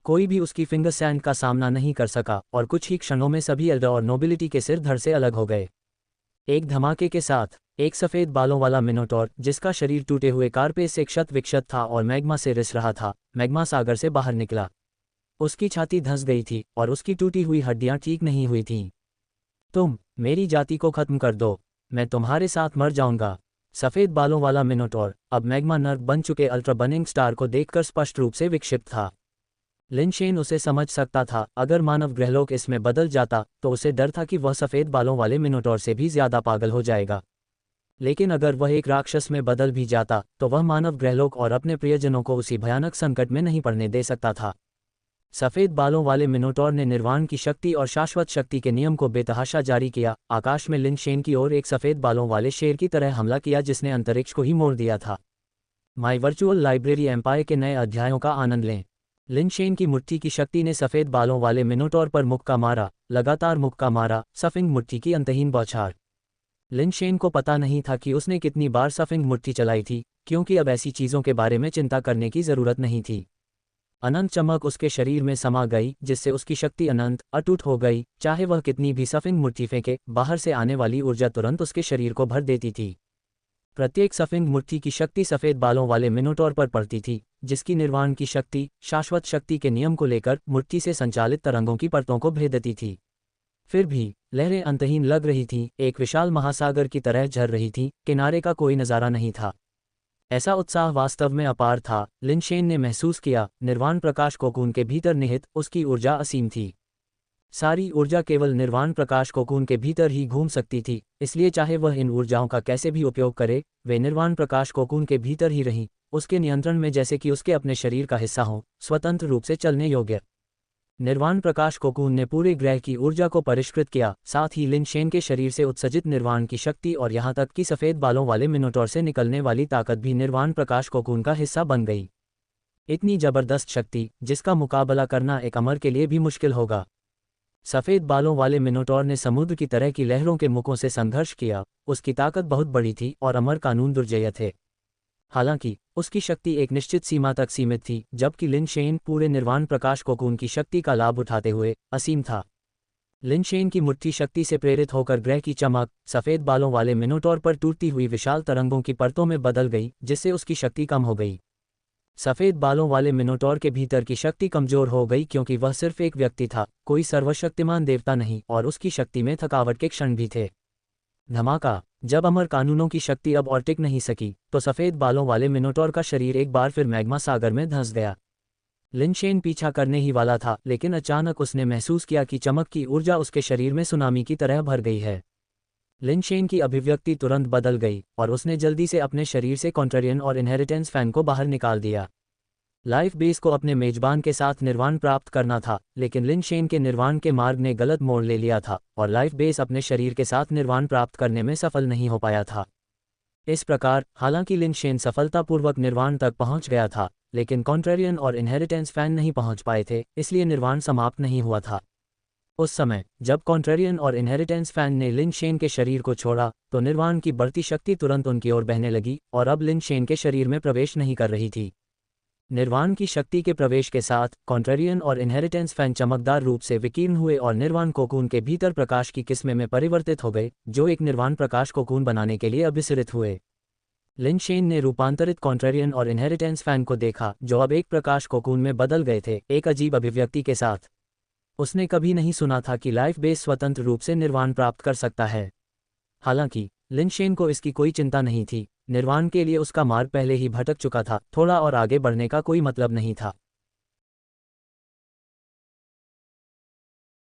कोई भी उसकी फिंगर सैंड का सामना नहीं कर सका, और कुछ ही क्षणों में सभी एल्डर और नोबिलिटी के सिर धड़ से अलग हो गए। एक धमाके के साथ एक सफ़ेद बालों वाला मिनोटॉर, जिसका शरीर टूटे हुए कारपेट से क्षत विक्षत था और मैग्मा से रिस रहा था, मैग्मा सागर से बाहर निकला। उसकी छाती धंस गई थी और उसकी टूटी हुई हड्डियां ठीक नहीं हुई थीं। तुम मेरी जाति को खत्म कर दो, मैं तुम्हारे साथ मर जाऊंगा। सफ़ेद बालों वाला मिनोटॉर अब मैग्मा नर्क बन चुके अल्ट्रा बर्निंग स्टार को देखकर स्पष्ट रूप से विक्षिप्त था। लिन शेन उसे समझ सकता था। अगर मानव ग्रहलोक इसमें बदल जाता तो उसे डर था कि वह सफ़ेद बालों वाले मिनोटॉर से भी ज्यादा पागल हो जाएगा। लेकिन अगर वह एक राक्षस में बदल भी जाता तो वह मानव ग्रहलोक और अपने प्रियजनों को उसी भयानक संकट में नहीं पड़ने दे सकता था। सफ़ेद बालों वाले मिनोटॉर ने निर्वाण की शक्ति और शाश्वत शक्ति के नियम को बेतहाशा जारी किया। आकाश में लिन शेन की ओर एक सफ़ेद बालों वाले शेर की तरह हमला किया, जिसने अंतरिक्ष को ही मोड़ दिया था। माई वर्चुअल लाइब्रेरी एम्पायर के नए अध्यायों का आनंद लें। लिन शेन की मुट्ठी की शक्ति ने सफ़ेद बालों वाले मिनोटॉर पर मुक्का मारा, लगातार मुक्का मारा, सफिंग मुट्ठी की अंतहीन बौछार। लिन शेन को पता नहीं था कि उसने कितनी बार सफिंग मुट्ठी चलाई थी, क्योंकि अब ऐसी चीज़ों के बारे में चिंता करने की ज़रूरत नहीं थी। अनंत चमक उसके शरीर में समा गई, जिससे उसकी शक्ति अनंत अटूट हो गई। चाहे वह कितनी भी सफिंग मुट्ठी फेंके, बाहर से आने वाली ऊर्जा तुरंत उसके शरीर को भर देती थी। प्रत्येक सफिंग मुट्ठी की शक्ति सफ़ेद बालों वाले मिनोटॉर पर पड़ती थी, जिसकी निर्वाण की शक्ति, शाश्वत शक्ति के नियम को लेकर मुट्ठी से संचालित तरंगों की परतों को भेदती थी। फिर भी लहरें अंतहीन लग रही थीं, एक विशाल महासागर की तरह झर रही थीं, किनारे का कोई नज़ारा नहीं था। ऐसा उत्साह वास्तव में अपार था। लिन शेन ने महसूस किया, निर्वाण प्रकाश कोकून के भीतर निहित उसकी ऊर्जा असीम थी। सारी ऊर्जा केवल निर्वाण प्रकाश कोकून के भीतर ही घूम सकती थी, इसलिए चाहे वह इन ऊर्जाओं का कैसे भी उपयोग करे, वे निर्वाण प्रकाश कोकून के भीतर ही रहीं, उसके नियंत्रण में, जैसे कि उसके अपने शरीर का हिस्सा हों, स्वतंत्र रूप से चलने योग्य। निर्वाण प्रकाश कोकून ने पूरे ग्रह की ऊर्जा को परिष्कृत किया, साथ ही लिन शेन के शरीर से उत्सर्जित निर्वाण की शक्ति और यहाँ तक कि सफ़ेद बालों वाले मिनोटॉर से निकलने वाली ताकत भी निर्वाण प्रकाश कोकून का हिस्सा बन गई। इतनी जबरदस्त शक्ति जिसका मुकाबला करना एक अमर के लिए भी मुश्किल होगा। सफ़ेद बालों वाले मिनोटॉर ने समुद्र की तरह की लहरों के मुखों से संघर्ष किया। उसकी ताकत बहुत बड़ी थी और अमर कानून दुर्जेय थे। हालांकि उसकी शक्ति एक निश्चित सीमा तक सीमित थी, जबकि लिन शेन पूरे निर्वाण प्रकाश कोकून की शक्ति का लाभ उठाते हुए असीम था। लिन शेन की मुट्ठी शक्ति से प्रेरित होकर ग्रह की चमक सफ़ेद बालों वाले मिनोटॉर पर टूटती हुई विशाल तरंगों की परतों में बदल गई, जिससे उसकी शक्ति कम हो गई। सफ़ेद बालों वाले मिनोटॉर के भीतर की शक्ति कमजोर हो गई क्योंकि वह सिर्फ एक व्यक्ति था, कोई सर्वशक्तिमान देवता नहीं, और उसकी शक्ति में थकावट के क्षण भी थे। धमाका। जब अमर कानूनों की शक्ति अब और टिक नहीं सकी, तो सफ़ेद बालों वाले मिनोटॉर का शरीर एक बार फिर मैग्मा सागर में धंस गया। लिन शेन पीछा करने ही वाला था, लेकिन अचानक उसने महसूस किया कि चमक की ऊर्जा उसके शरीर में सुनामी की तरह भर गई है। लिन शेन की अभिव्यक्ति तुरंत बदल गई और उसने जल्दी से अपने शरीर से कॉन्ट्रेरियन और इनहेरिटेंस फैन को बाहर निकाल दिया। लाइफ बेस को अपने मेजबान के साथ निर्वाण प्राप्त करना था, लेकिन लिन शेन के निर्वाण के मार्ग ने गलत मोड़ ले लिया था और लाइफ बेस अपने शरीर के साथ निर्वाण प्राप्त करने में सफल नहीं हो पाया था। इस प्रकार, हालांकि लिन शेन सफलतापूर्वक निर्वाण तक पहुंच गया था, लेकिन कॉन्ट्रेरियन और इनहेरिटेंस फैन नहीं पहुंच पाए थे, इसलिए निर्वाण समाप्त नहीं हुआ था। उस समय जब कॉन्ट्रेरियन और इनहेरिटेंस फैन ने लिन शेन के शरीर को छोड़ा, तो निर्वाण की बढ़ती शक्ति तुरंत उनकी ओर बहने लगी और अब लिन शेन के शरीर में प्रवेश नहीं कर रही थी। निर्वाण की शक्ति के प्रवेश के साथ कॉन्ट्रेरियन और इनहेरिटेंस फैन चमकदार रूप से विकीर्ण हुए और निर्वाण कोकून के भीतर प्रकाश की किस्में में परिवर्तित हो गए, जो एक निर्वाण प्रकाश कोकून बनाने के लिए अभिसरित हुए। लिन शेन ने रूपांतरित कॉन्ट्रेरियन और इनहेरिटेंस फैन को देखा, जो अब एक प्रकाश कोकून में बदल गए थे, एक अजीब अभिव्यक्ति के साथ। उसने कभी नहीं सुना था कि लाइफ बेस स्वतंत्र रूप से निर्वाण प्राप्त कर सकता है। हालांकि लिन शेन को इसकी कोई चिंता नहीं थी। निर्वाण के लिए उसका मार्ग पहले ही भटक चुका था, थोड़ा और आगे बढ़ने का कोई मतलब नहीं था।